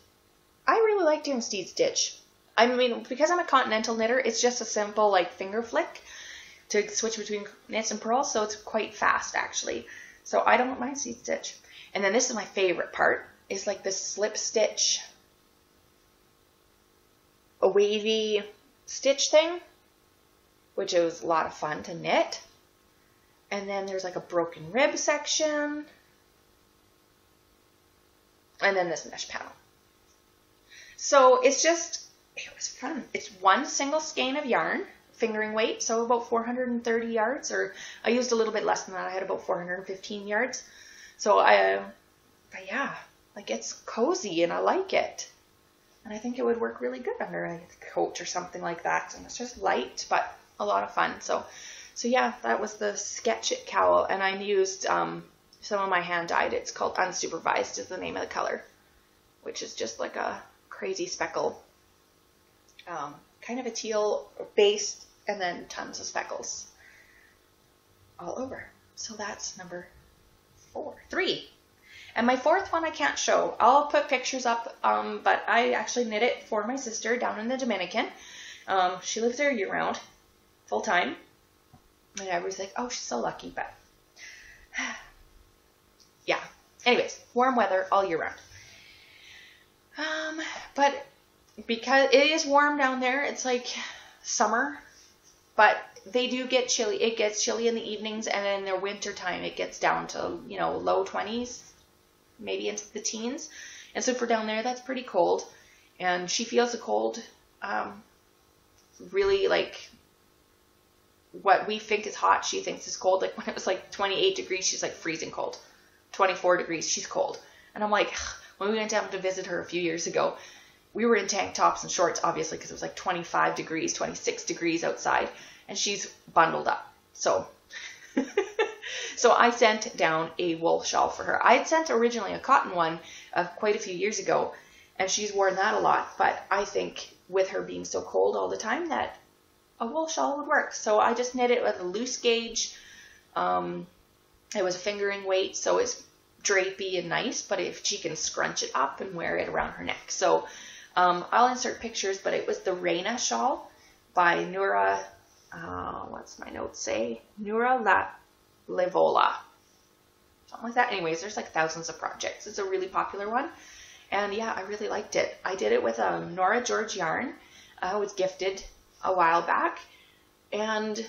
I really like doing seat stitch. I mean, because I'm a continental knitter, it's just a simple like finger flick to switch between knits and purls, so it's quite fast actually. So I don't mind seat stitch. And then this is my favorite part. is like this slip stitch, a wavy stitch thing, which was a lot of fun to knit. And then there's like a broken rib section. And then this mesh panel. So it was fun. It's one single skein of yarn, fingering weight, so about 430 yards, or I used a little bit less than that. I had about 415 yards. So but yeah, like it's cozy and I like it. And I think it would work really good under a coat or something like that. And it's just light, but a lot of fun. So yeah, that was the Sketchup cowl, and I used some of my hand dyed. It's called Unsupervised is the name of the color, which is just like a crazy speckle, kind of a teal base, and then tons of speckles all over. So that's number 3. And my 4th one I can't show. I'll put pictures up, but I actually knit it for my sister down in the Dominican. She lives there year round, full time. And everybody's like, oh, she's so lucky, but yeah. Anyways, warm weather all year round. But because it is warm down there, it's like summer, but they do get chilly. It gets chilly in the evenings, and in the winter time, it gets down to, you know, low 20s, maybe into the teens. And so for down there, that's pretty cold. And she feels the cold, really like what we think is hot, she thinks is cold. Like when it was like 28 degrees, she's like freezing cold. 24 degrees, she's cold. And I'm like, when we went down to visit her a few years ago, we were in tank tops and shorts, obviously, because it was like 25 degrees, 26 degrees outside, and she's bundled up. So, so I sent down a wool shawl for her. I had sent originally a cotton one quite a few years ago, and she's worn that a lot, but I think with her being so cold all the time that a wool shawl would work. So I just knit it with a loose gauge. It was a fingering weight, so it's drapey and nice, but if she can scrunch it up and wear it around her neck. So I'll insert pictures, but it was the Reina shawl by Noora, what's my notes say? Noora Laivola. Something like that. Anyways, there's like thousands of projects. It's a really popular one. And yeah, I really liked it. I did it with a Noora George yarn. I was gifted a while back, and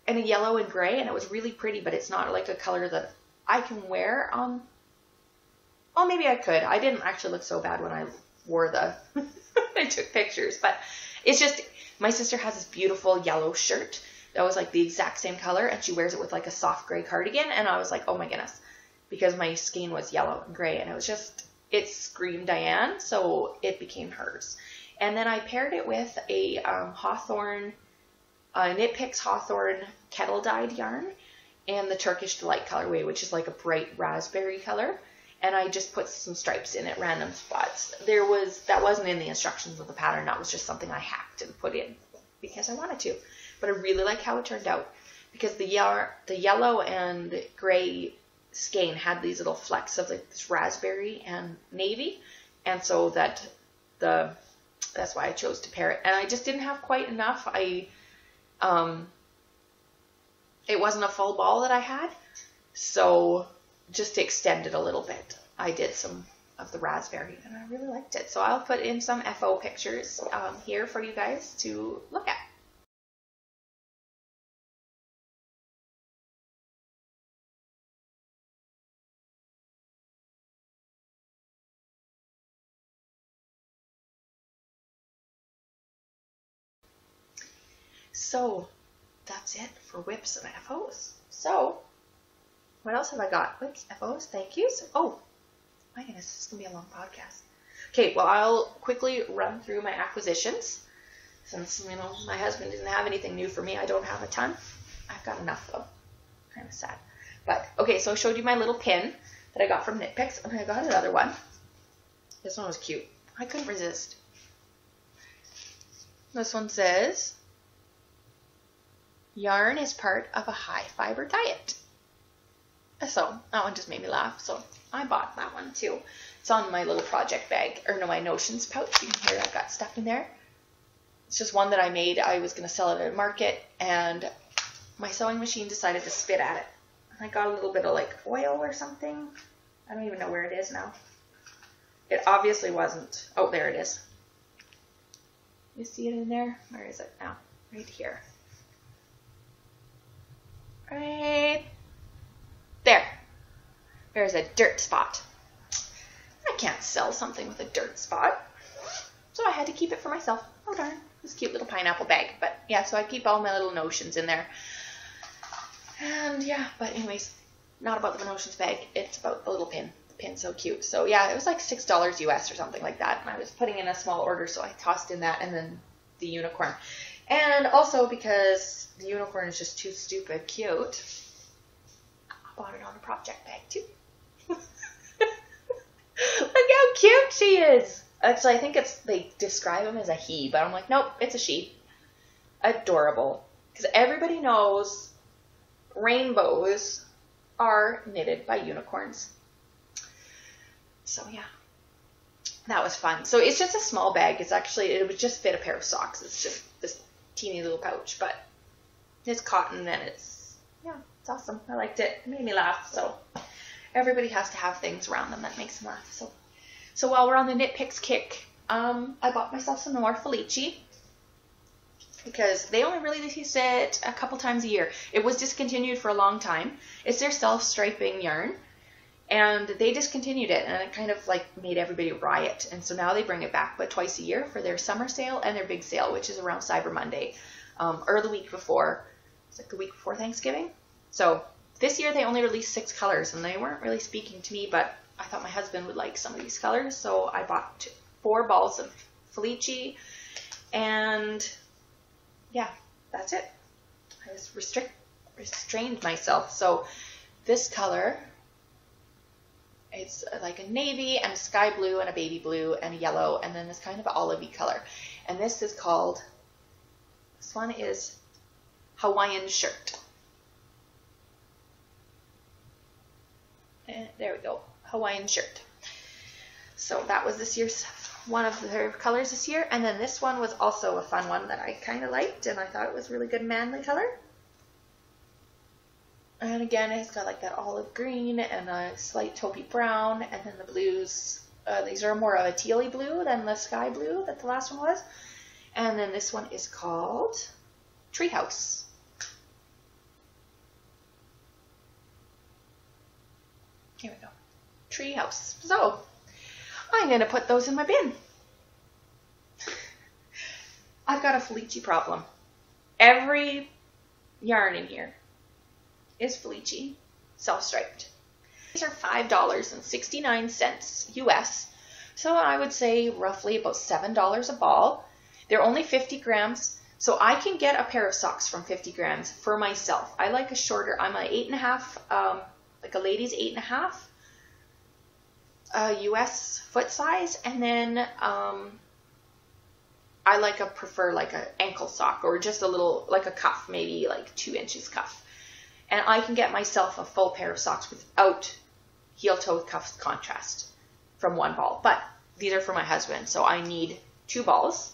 in a yellow and gray, and it was really pretty, but it's not like a color that I can wear on. Well, maybe I could. I didn't actually look so bad when I wore I took pictures, but it's just, my sister has this beautiful yellow shirt that was like the exact same color, and she wears it with like a soft gray cardigan, and I was like, oh my goodness, because my skein was yellow and gray, and it was just, it screamed Diane, so it became hers. And then I paired it with a Hawthorne, Knit Picks Hawthorne Kettle dyed yarn and the Turkish Delight colorway, which is like a bright raspberry color. And I just put some stripes in at random spots. That wasn't in the instructions of the pattern. That was just something I hacked and put in because I wanted to. But I really like how it turned out because the yellow and gray skein had these little flecks of like this raspberry and navy. And so that's why I chose to pair it. And I just didn't have quite enough. It wasn't a full ball that I had. So just to extend it a little bit, I did some of the raspberry, and I really liked it. So I'll put in some FO pictures here for you guys to look at. So that's it for whips and FOs. So what else have I got? Whips, FOs, thank yous. Oh my goodness, this is gonna be a long podcast. Okay, well, I'll quickly run through my acquisitions since, you know, my husband didn't have anything new for me. I don't have a ton. I've got enough though. Kind of sad. But okay, so I showed you my little pin that I got from Knit Picks, and I got another one. This one was cute. I couldn't resist. This one says, yarn is part of a high fiber diet. So that one just made me laugh. So I bought that one too. It's on my little project bag, or no, my Notions pouch. You can hear I've got stuff in there. It's just one that I made. I was going to sell it at a market, and my sewing machine decided to spit at it. I got a little bit of like oil or something. I don't even know where it is now. It obviously wasn't. Oh, there it is. You see it in there? Where is it now? Right here. Right there. There's a dirt spot. I can't sell something with a dirt spot. So I had to keep it for myself. Oh darn. This cute little pineapple bag. But yeah, so I keep all my little notions in there. And yeah, but anyways, not about the notions bag. It's about the little pin. The pin's so cute. So yeah, it was like $6 US or something like that. And I was putting in a small order, so I tossed in that and then the unicorn. And also because the unicorn is just too stupid cute, I bought it on a project bag too. Look how cute she is. Actually, I think they describe him as a he, but I'm like, nope, it's a she. Adorable. Because everybody knows rainbows are knitted by unicorns. So yeah, that was fun. So it's just a small bag. It would just fit a pair of socks. It's just this teeny little pouch, but it's cotton and it's awesome. I liked it. It made me laugh. So everybody has to have things around them that makes them laugh. So while we're on the knit picks kick, I bought myself some more Pelletier because they only release it a couple times a year. It was discontinued for a long time. It's their self-striping yarn, and they discontinued it, and it kind of like made everybody riot. And so now they bring it back, but twice a year for their summer sale and their big sale, which is around Cyber Monday, or the week before. It's like the week before Thanksgiving. So this year they only released 6 colors, and they weren't really speaking to me, but I thought my husband would like some of these colors, so I bought 4 balls of Pelletier, and yeah, that's it. I just restrained myself. So this color, it's like a navy and a sky blue and a baby blue and a yellow, and then this kind of olivey color. And this one is Hawaiian shirt. And there we go. Hawaiian shirt. So that was this year's one of their colors this year. And then this one was also a fun one that I kind of liked, and I thought it was a really good manly color. And again, it's got like that olive green and a slight taupey brown, and then the blues. These are more of a tealy blue than the sky blue that the last one was. And then this one is called Treehouse. Here we go. Treehouse. So I'm going to put those in my bin. I've got a Pelletier problem. Every yarn in here is Pelletier self-striped. These are $5.69 US. So I would say roughly about $7 a ball. They're only 50 grams. So I can get a pair of socks from 50 grams for myself. I like a shorter, I'm an 8.5, like a lady's 8.5 US foot size, and then I prefer like an ankle sock or just a little, like a cuff, maybe like 2 inches cuff. And I can get myself a full pair of socks without heel-toe cuff contrast from 1 ball. But these are for my husband, so I need 2 balls.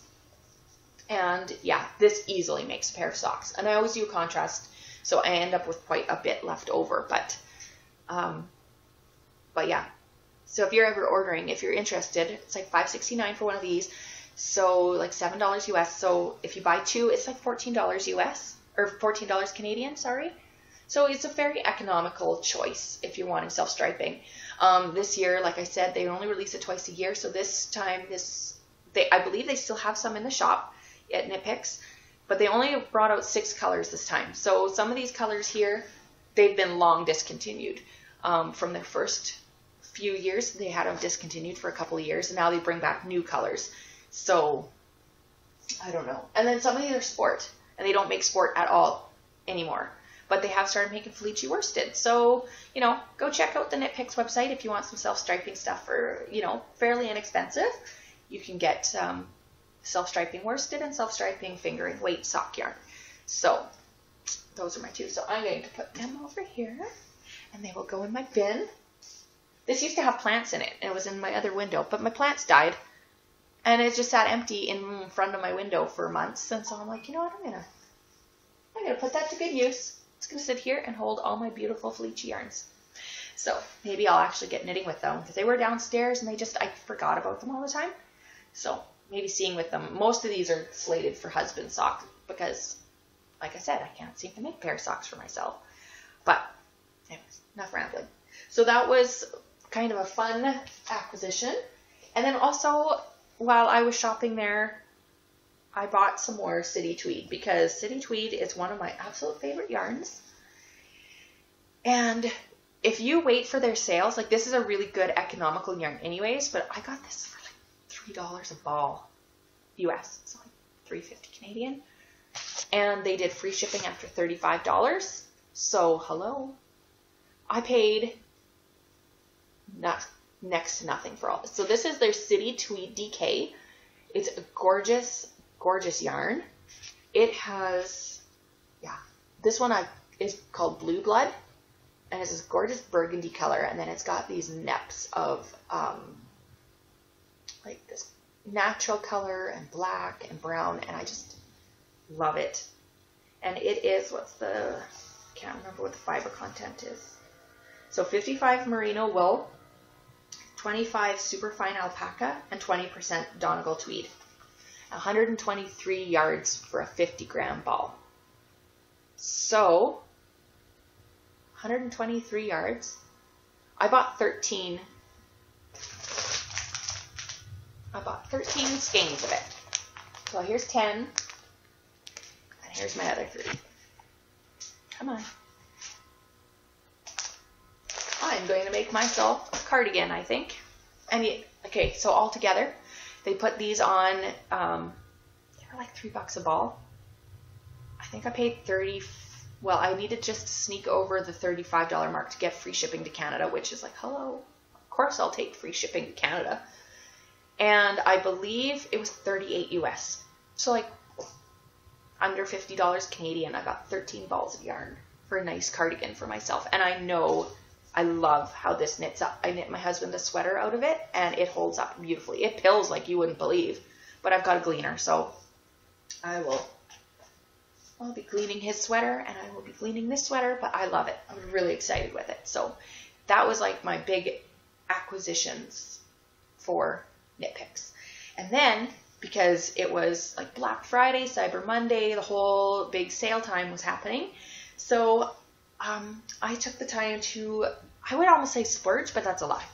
And yeah, this easily makes a pair of socks. And I always do contrast, so I end up with quite a bit left over. But yeah. So if you're ever ordering, if you're interested, it's like $5.69 for one of these. So like $7 US. So if you buy 2, it's like $14 US, or $14 Canadian, sorry. So it's a very economical choice if you're wanting self-striping. This year, like I said, they only release it twice a year. So this time, I believe they still have some in the shop at Knit Picks, but they only brought out 6 colors this time. So some of these colors here, they've been long discontinued. From their first few years, they had them discontinued for a couple of years, and now they bring back new colors. So I don't know. And then some of these are sport, and they don't make sport at all anymore. But they have started making Pelletier worsted. So, you know, go check out the Knit Picks website if you want some self-striping stuff for, you know, fairly inexpensive. You can get self-striping worsted and self-striping fingering weight sock yarn. So those are my 2. So I'm going to put them over here, and they will go in my bin. This used to have plants in it, and it was in my other window, but my plants died, and it just sat empty in front of my window for months. And so I'm like, you know what, I'm gonna put that to good use. It's gonna sit here and hold all my beautiful Pelletier yarns. So maybe I'll actually get knitting with them because they were downstairs and I forgot about them all the time. So maybe seeing with them. Most of these are slated for husband socks because, like I said, I can't seem to make a pair of socks for myself. But anyways, enough rambling. So that was kind of a fun acquisition. And then also, while I was shopping there, I bought some more City Tweed because City Tweed is one of my absolute favorite yarns. And if you wait for their sales, like this is a really good economical yarn anyways, but I got this for like $3 a ball US, so like $3.50 Canadian. And they did free shipping after $35. So hello. I paid next to nothing for all this. So this is their City Tweed DK. It's a gorgeous, gorgeous yarn. It has, this one is called Blue Blood. And it's this gorgeous burgundy color. And then it's got these neps of like this natural color and black and brown. And I just love it. And it is, can't remember what the fiber content is. So 55 merino wool, 25 superfine alpaca, and 20% Donegal tweed. 123 yards for a 50-gram ball. So 123 yards. I bought 13 skeins of it. So here's 10, and here's my other 3. Come on. I'm going to make myself a cardigan, I think. And okay, so all together, they put these on, they were like $3 a ball. I think I paid well, I needed just to sneak over the $35 mark to get free shipping to Canada, which is like, hello, of course I'll take free shipping to Canada. And I believe it was 38 US. So like under $50 Canadian, I got 13 balls of yarn for a nice cardigan for myself. And I know I love how this knits up. I knit my husband a sweater out of it, and it holds up beautifully. It pills like you wouldn't believe, but I've got a gleaner, so I'll be gleaning his sweater, and I will be gleaning this sweater, but I love it. I'm really excited with it. So that was like my big acquisitions for Knit Picks. And then, because it was like Black Friday, Cyber Monday, the whole big sale time was happening, so I took the time to, I would almost say splurge, but that's a lie.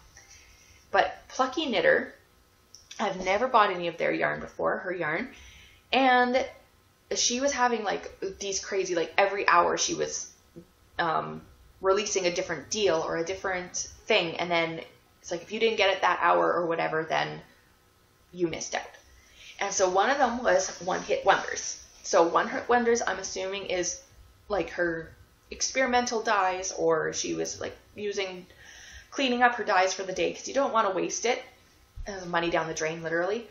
But Plucky Knitter, I've never bought any of their yarn before, her yarn, and she was having like these crazy, like every hour she was releasing a different deal or a different thing, and then it's like if you didn't get it that hour or whatever, then you missed out. And so one of them was One Hit Wonders. So One Hit Wonders, I'm assuming, is like her experimental dyes, or she was like cleaning up her dyes for the day because you don't want to waste it. Money down the drain, literally.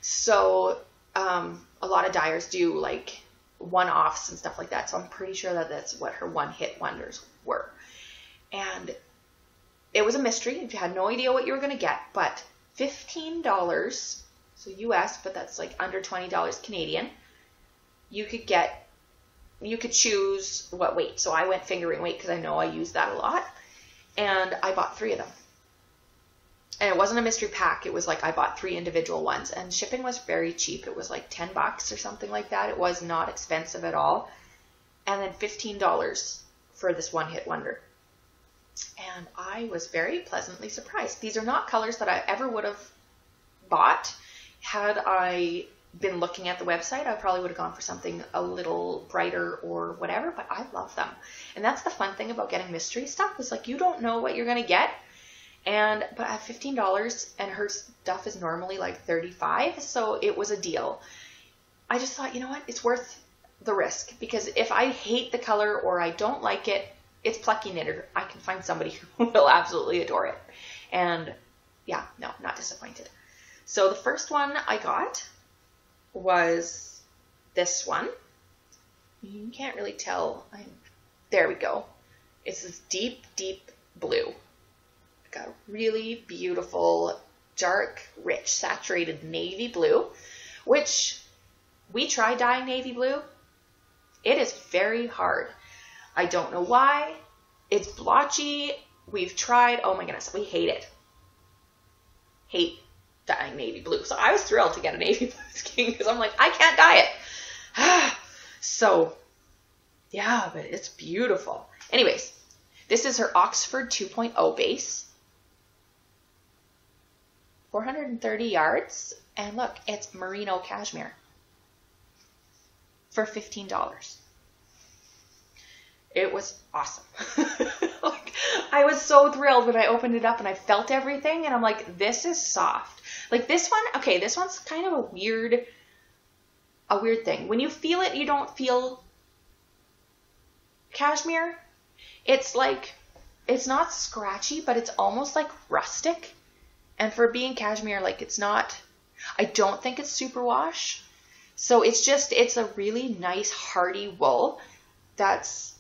So a lot of dyers do like one-offs and stuff like that. So I'm pretty sure that that's what her One Hit Wonders were. And it was a mystery. If you had no idea what you were going to get, but $15, so US, but that's like under $20 Canadian, you could choose what weight. So I went fingering weight because I know I use that a lot. And I bought 3 of them. And it wasn't a mystery pack. It was like I bought 3 individual ones. And shipping was very cheap. It was like $10 or something like that. It was not expensive at all. And then $15 for this One Hit Wonder. And I was very pleasantly surprised. These are not colors that I ever would have bought. Had I been looking at the website, I probably would have gone for something a little brighter or whatever, but I love them. And that's the fun thing about getting mystery stuff, is like you don't know what you're going to get. But at $15, and her stuff is normally like $35, so it was a deal. I just thought, you know what, it's worth the risk, because if I hate the color or I don't like it, it's Plucky Knitter. I can find somebody who will absolutely adore it. And yeah, no, not disappointed. So the first one I got was this one. You can't really tell. There we go. It's this deep, deep blue. Got a really beautiful, dark, rich, saturated navy blue, which we tried dyeing navy blue. It is very hard. I don't know why. It's blotchy. we've tried. Oh my goodness, we hate it. Hate dyeing navy blue. So I was thrilled to get a navy blue skein because I'm like, I can't dye it. So yeah, but it's beautiful. Anyways, this is her Oxford 2.0 base. 430 yards. And look, it's merino cashmere for $15. It was awesome. Like, I was so thrilled when I opened it up and I felt everything. And I'm like, this is soft. Like this one, okay, this one's kind of a weird thing. When you feel it, you don't feel cashmere. It's like, it's not scratchy, but it's almost like rustic. And for being cashmere, like it's not, I don't think it's superwash. So it's just, it's a really nice hardy wool that's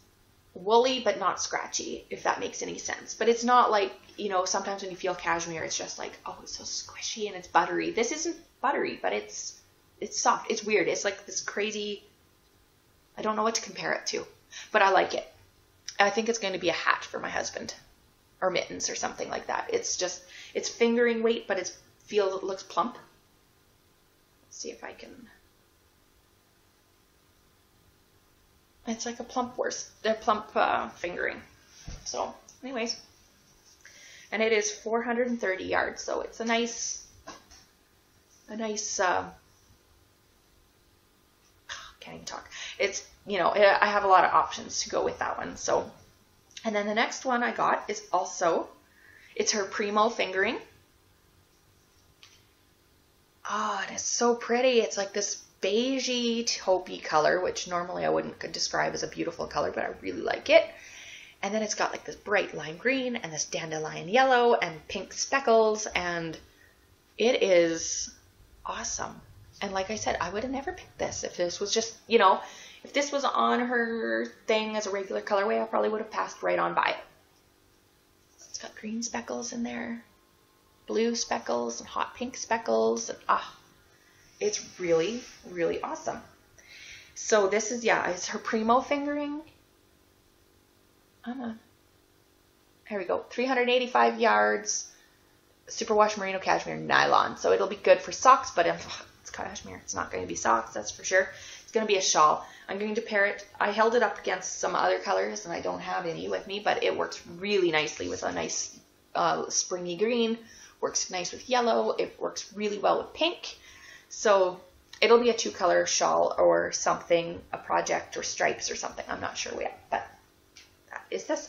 woolly but not scratchy, if that makes any sense. But it's not like, you know, sometimes when you feel cashmere, it's just like, oh, it's so squishy and it's buttery. This isn't buttery, but it's soft. It's weird. It's like this crazy, I don't know what to compare it to, but I like it. I think it's going to be a hat for my husband or mittens or something like that. It's just, it's fingering weight, but it looks plump. Let's see if I can. It's like a plump fingering. So anyways, and it is 430 yards. So it's a nice, can't even talk. It's, you know, I have a lot of options to go with that one. So, and then the next one I got is also, it's her Primo fingering. Oh, and it's so pretty. It's like this beigey taupey color, which normally I wouldn't describe as a beautiful color, but I really like it. And then it's got like this bright lime green and this dandelion yellow and pink speckles, and it is awesome. And like I said, I would have never picked this if this was just, you know, if this was on her thing as a regular colorway, I probably would have passed right on by it. It's got green speckles in there, blue speckles and hot pink speckles. And, it's really, really awesome. So this is, yeah, it's her Primo fingering. Here we go. 385 yards, superwash merino cashmere nylon. So it'll be good for socks, but it's cashmere. It's not going to be socks, that's for sure. It's going to be a shawl. I'm going to pair it. I held it up against some other colors, and I don't have any with me, but it works really nicely with a nice springy green. Works nice with yellow. It works really well with pink. So it'll be a 2-color shawl or something, a project or stripes or something. I'm not sure yet, but that is this.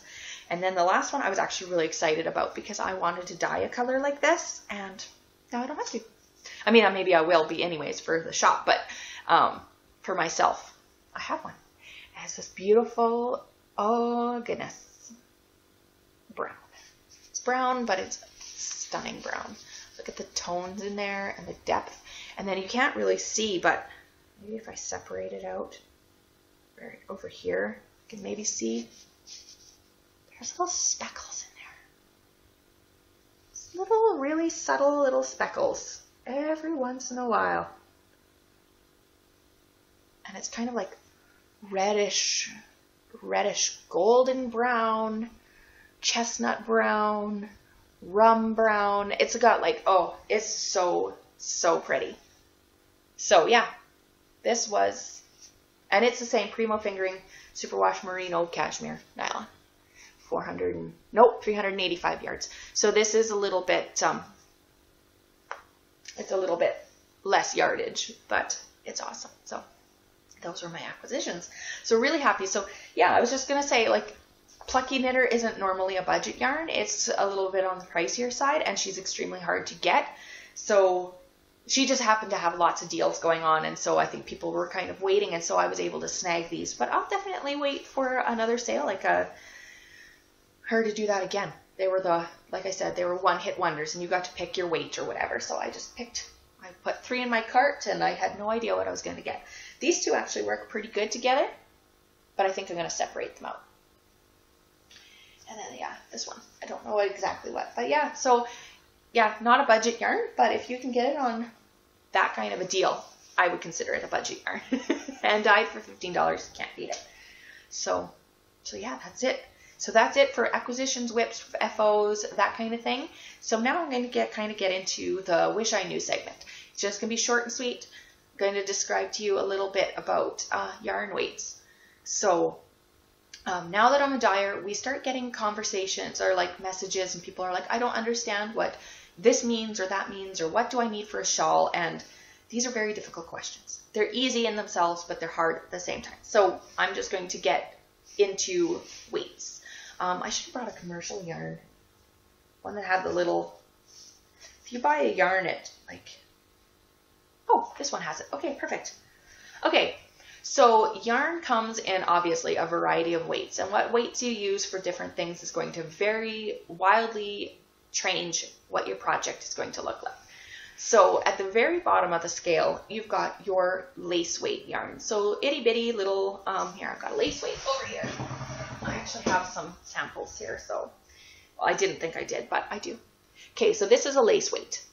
And then the last one I was actually really excited about because I wanted to dye a color like this, and now I don't have to. I mean, maybe I will be anyways for the shop, but for myself, I have one. It has this beautiful, oh goodness, brown. It's brown, but it's stunning brown. Look at the tones in there and the depth. And then you can't really see, but maybe if I separate it out right over here, you can maybe see there's little speckles in there. It's little, really subtle little speckles every once in a while. And it's kind of like reddish golden brown, chestnut brown, rum brown. It's got like, oh, it's so pretty. So yeah, this was, and it's the same Primo fingering superwash merino cashmere nylon. 385 yards. So this is a little bit, it's a little bit less yardage, but it's awesome. So those were my acquisitions. So really happy. So yeah, I was just going to say, like, Plucky Knitter isn't normally a budget yarn. It's a little bit on the pricier side, and she's extremely hard to get. So she just happened to have lots of deals going on, and so I think people were kind of waiting, and so I was able to snag these. But I'll definitely wait for another sale, like her to do that again. They were like I said, they were one-hit wonders, and you got to pick your weight or whatever. So I just picked, I put 3 in my cart, and I had no idea what I was going to get. These two actually work pretty good together, but I think I'm going to separate them out. And then, yeah, this one. I don't know exactly what, but yeah. So, yeah, not a budget yarn, but if you can get it on that kind of a deal, I would consider it a budget yarn. And dyed for $15, can't beat it. So yeah, that's it. So that's it for acquisitions, whips, FOs, that kind of thing. So now I'm going to kind of get into the Wish I Knew segment. It's just going to be short and sweet. I'm going to describe to you a little bit about yarn weights. So now that I'm a dyer, we start getting conversations or like messages, and people are like, I don't understand what this means or that means, or what do I need for a shawl? And these are very difficult questions. They're easy in themselves, but they're hard at the same time. So I'm just going to get into weights. I should have brought a commercial yarn, one that had the little, if you buy a yarn at like, oh, this one has it. Okay, perfect. Okay, so yarn comes in obviously a variety of weights, and what weights you use for different things is going to very wildly change what your project is going to look like. So at the very bottom of the scale, you've got your lace weight yarn. So itty bitty little, here I've got a lace weight over here. I actually have some samples here, so, well, I didn't think I did, but I do. Okay, so this is a lace weight.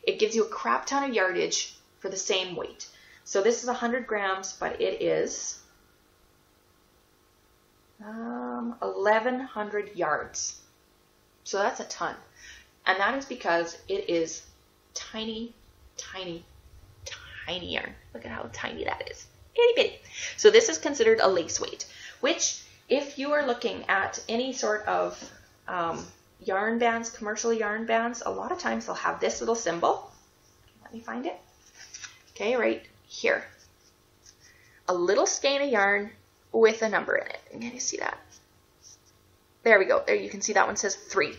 It gives you a crap ton of yardage for the same weight. So this is 100 grams, but it is 1,100 yards. So that's a ton. And that is because it is tiny, tiny, tiny yarn. Look at how tiny that is. Itty bitty. So this is considered a lace weight, which if you are looking at any sort of yarn bands, commercial yarn bands, a lot of times they'll have this little symbol. Let me find it. Okay, right here. A little skein of yarn with a number in it. Can you see that? There we go. There you can see that one says 3.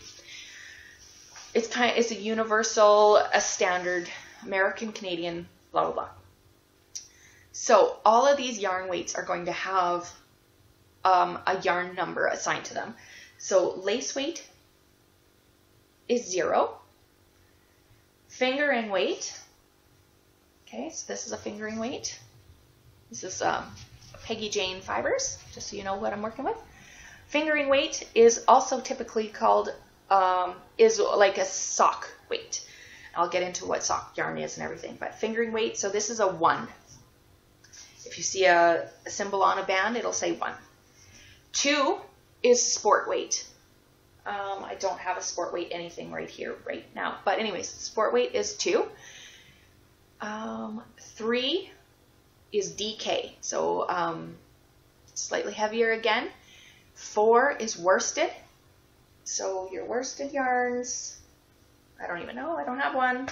It's a universal, a standard, American, Canadian, blah, blah, blah. So all of these yarn weights are going to have a yarn number assigned to them. So lace weight is 0. Fingering weight, okay, so this is a fingering weight. This is Peggy Jane fibers, just so you know what I'm working with. Fingering weight is also typically called, is like a sock weight. I'll get into what sock yarn is and everything, but fingering weight, so this is a 1. If you see a symbol on a band, it'll say 1. 2 is sport weight. I don't have a sport weight anything right here right now, but anyways, sport weight is 2. 3 is DK, so slightly heavier again. 4 is worsted. So your worsted yarns, I don't even know, I don't have one.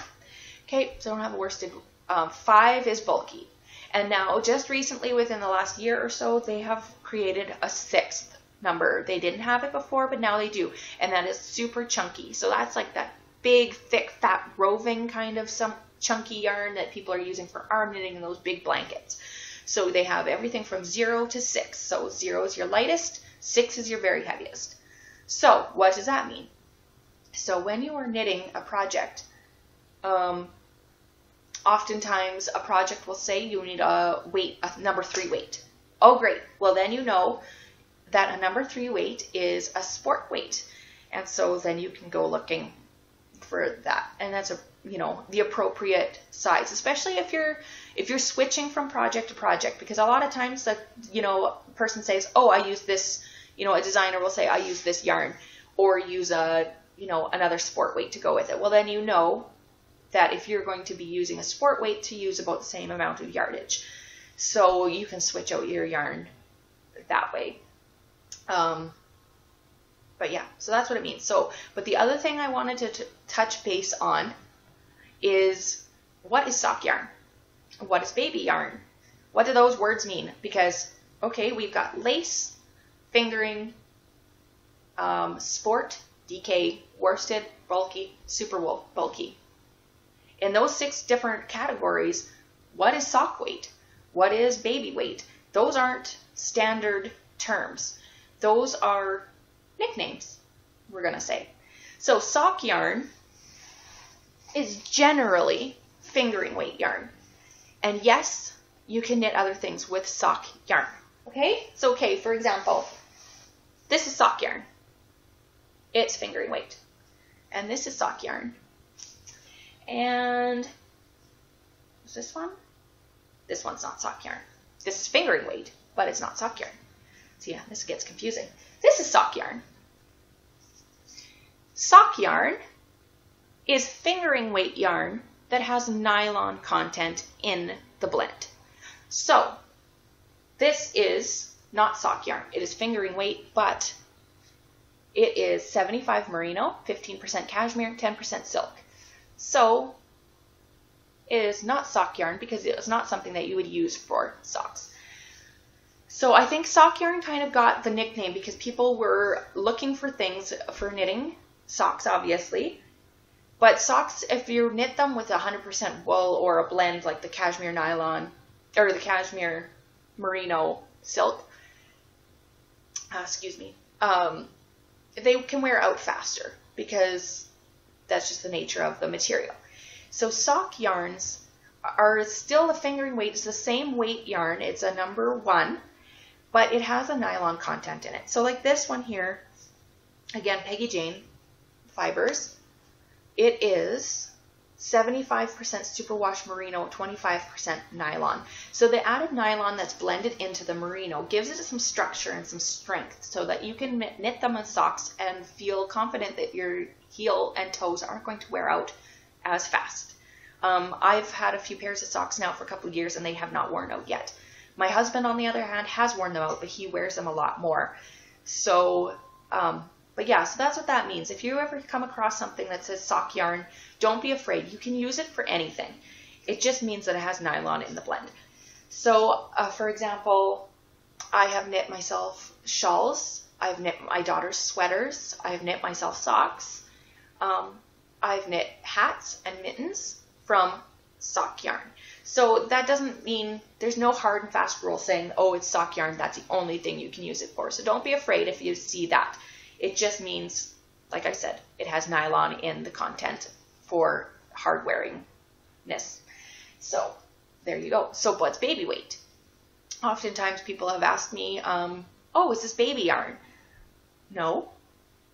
Okay, so I don't have a worsted. 5 is bulky. And now just recently, within the last year or so, they have created a 6th number. They didn't have it before, but now they do. And that is super chunky. So that's like that big, thick, fat, roving kind of some chunky yarn that people are using for arm knitting and those big blankets. So they have everything from 0 to 6. So 0 is your lightest, 6 is your very heaviest. So what does that mean? So when you are knitting a project, oftentimes a project will say you need a weight, a number 3 weight. Oh, great. Well, then you know that a number 3 weight is a sport weight. And so then you can go looking for that. And that's the appropriate size, especially if you're switching from project to project, because a lot of times that, a person says, oh, I use this, a designer will say, I use this yarn, or use another sport weight to go with it. Well, then you know that if you're going to be using a sport weight, to use about the same amount of yardage. So you can switch out your yarn that way. But yeah, so that's what it means. So, but the other thing I wanted to touch base on is, what is sock yarn? What is baby yarn? What do those words mean? Because, okay, we've got lace, fingering, sport, DK, worsted, bulky, super wool, bulky. In those 6 different categories, what is sock weight? What is baby weight? Those aren't standard terms. Those are nicknames, we're going to say. So sock yarn is generally fingering weight yarn. And yes, you can knit other things with sock yarn. Okay? So, okay, for example, this is sock yarn. It's fingering weight. And this is sock yarn. And is this one? This one's not sock yarn. This is fingering weight, but it's not sock yarn. So yeah, this gets confusing. This is sock yarn. Sock yarn is fingering weight yarn that has nylon content in the blend. So this is not sock yarn. It is fingering weight, but it is 75 merino, 15% cashmere, 10% silk. So it is not sock yarn because it is not something that you would use for socks. So I think sock yarn kind of got the nickname because people were looking for things for knitting socks, obviously. But socks, if you knit them with 100% wool or a blend like the cashmere nylon or the cashmere merino silk, they can wear out faster because that's just the nature of the material. So sock yarns are still the fingering weight. It's the same weight yarn. It's a number 1, but it has a nylon content in it. So like this one here, again, Peggy Jane fibers. It is 75% superwash merino, 25% nylon. So the added nylon that's blended into the merino gives it some structure and some strength so that you can knit them in socks and feel confident that your heel and toes aren't going to wear out as fast. I've had a few pairs of socks now for a couple of years and they have not worn out yet. My husband, on the other hand, has worn them out, but he wears them a lot more. So, but yeah, so that's what that means. If you ever come across something that says sock yarn, don't be afraid. You can use it for anything. It just means that it has nylon in the blend. So, for example, I have knit myself shawls. I've knit my daughter's sweaters. I've knit myself socks. I've knit hats and mittens from sock yarn. So that doesn't mean there's no hard and fast rule saying, oh, it's sock yarn, that's the only thing you can use it for. So don't be afraid if you see that. It just means, like I said, it has nylon in the content for hard wearingness. So there you go. So what's baby weight? Oftentimes people have asked me, oh, is this baby yarn? No,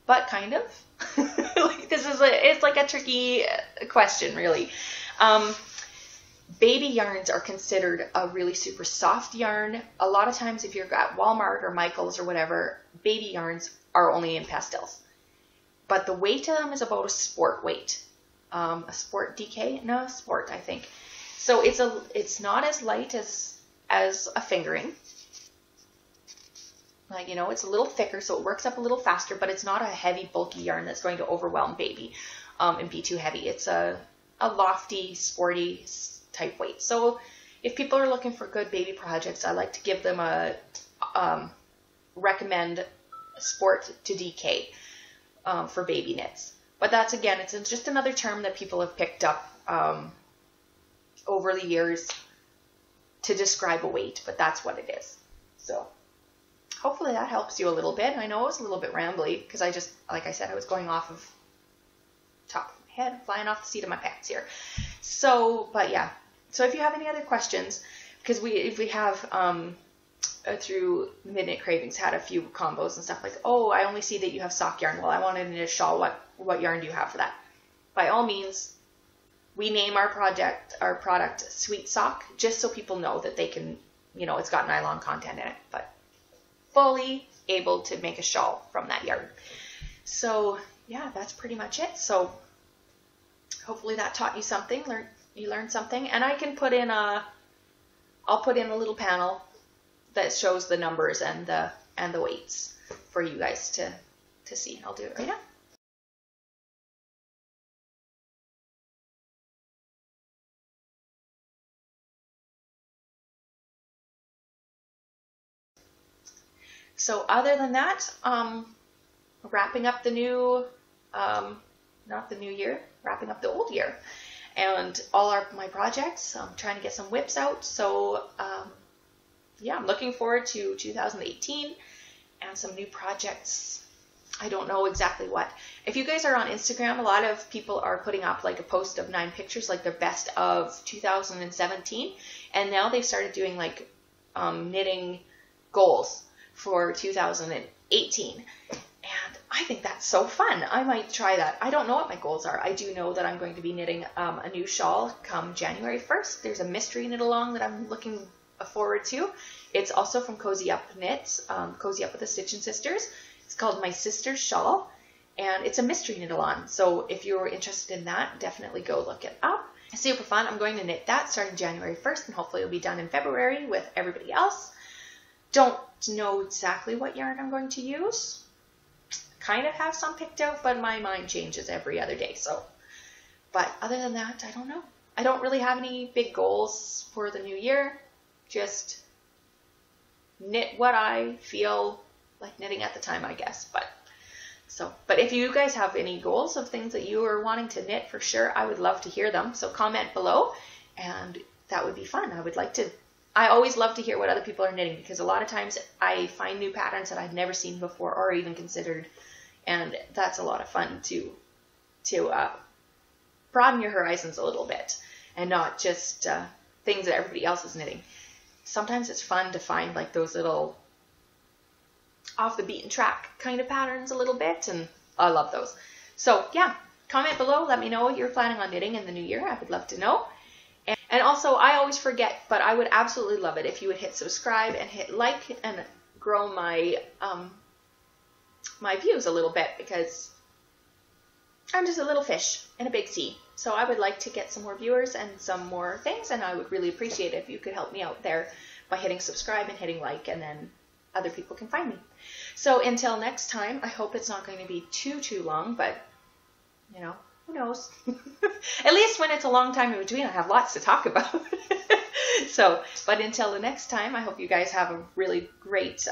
but kind of. It's like a tricky question, really. Baby yarns are considered a really super soft yarn. A lot of times if you're at Walmart or Michael's or whatever, baby yarns are only in pastels. But the weight of them is about a sport weight. A sport DK? No, sport, I think. So it's not as light as a fingering. Like, you know, it's a little thicker, so it works up a little faster, but it's not a heavy, bulky yarn that's going to overwhelm baby and be too heavy. It's a lofty, sporty type weight. So if people are looking for good baby projects, I like to give them a recommend sport to DK for baby knits. But that's, again, it's just another term that people have picked up over the years to describe a weight, but that's what it is. So hopefully that helps you a little bit. I know it was a little bit rambly because I just, like I said, I was going off of top of my head, flying off the seat of my pants here. So, but yeah. So if you have any other questions, because we have through Midnight Cravings had a few combos and stuff like, oh, I only see that you have sock yarn. Well, I wanted to knit a shawl. What yarn do you have for that? By all means, we name our product Sweet Sock, just so people know that they can, you know, it's got nylon content in it, but fully able to make a shawl from that yarn. So yeah, that's pretty much it. So hopefully that taught you something, you learned something, and I can put in I'll put in a little panel that shows the numbers and the weights for you guys to see. I'll do it right now. So other than that, wrapping up the new, not the new year, wrapping up the old year. And all my projects, I'm trying to get some whips out. So yeah, I'm looking forward to 2018 and some new projects. I don't know exactly what. If you guys are on Instagram, a lot of people are putting up like a post of 9 pictures, like their best of 2017. And now they've started doing like knitting goals for 2018. And I think that's so fun. I might try that. I don't know what my goals are. I do know that I'm going to be knitting a new shawl come January 1st. There's a mystery knit along that I'm looking forward to. It's also from CozyUpKnits, Cozy Up with the Stitchin' Sisters. It's called My Sister's Shawl, and it's a mystery knit-along. So if you're interested in that, definitely go look it up. Super fun. I'm going to knit that starting January 1st, and hopefully it'll be done in February with everybody else. Don't know exactly what yarn I'm going to use. Kind of have some picked out, but my mind changes every other day. So, but other than that, I don't know. I don't really have any big goals for the new year. Just knit what I feel like knitting at the time, I guess. But if you guys have any goals of things that you are wanting to knit, for sure, I would love to hear them. So comment below, and that would be fun. I always love to hear what other people are knitting, because a lot of times I find new patterns that I've never seen before or even considered, and that's a lot of fun to broaden your horizons a little bit and not just things that everybody else is knitting. Sometimes it's fun to find like those little off the beaten track kind of patterns a little bit, and I love those. So yeah, comment below, let me know what you're planning on knitting in the new year. I would love to know. And also, I always forget, but I would absolutely love it if you would hit subscribe and hit like and grow my my views a little bit, because I'm just a little fish in a big sea. So I would like to get some more viewers and some more things, and I would really appreciate it if you could help me out there by hitting subscribe and hitting like, and then other people can find me. So until next time, I hope it's not going to be too long, but you know, who knows? At least when it's a long time in between, I have lots to talk about. So, but until the next time, I hope you guys have a really great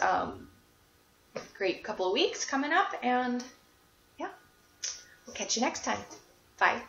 great couple of weeks coming up, and yeah, we'll catch you next time. Bye.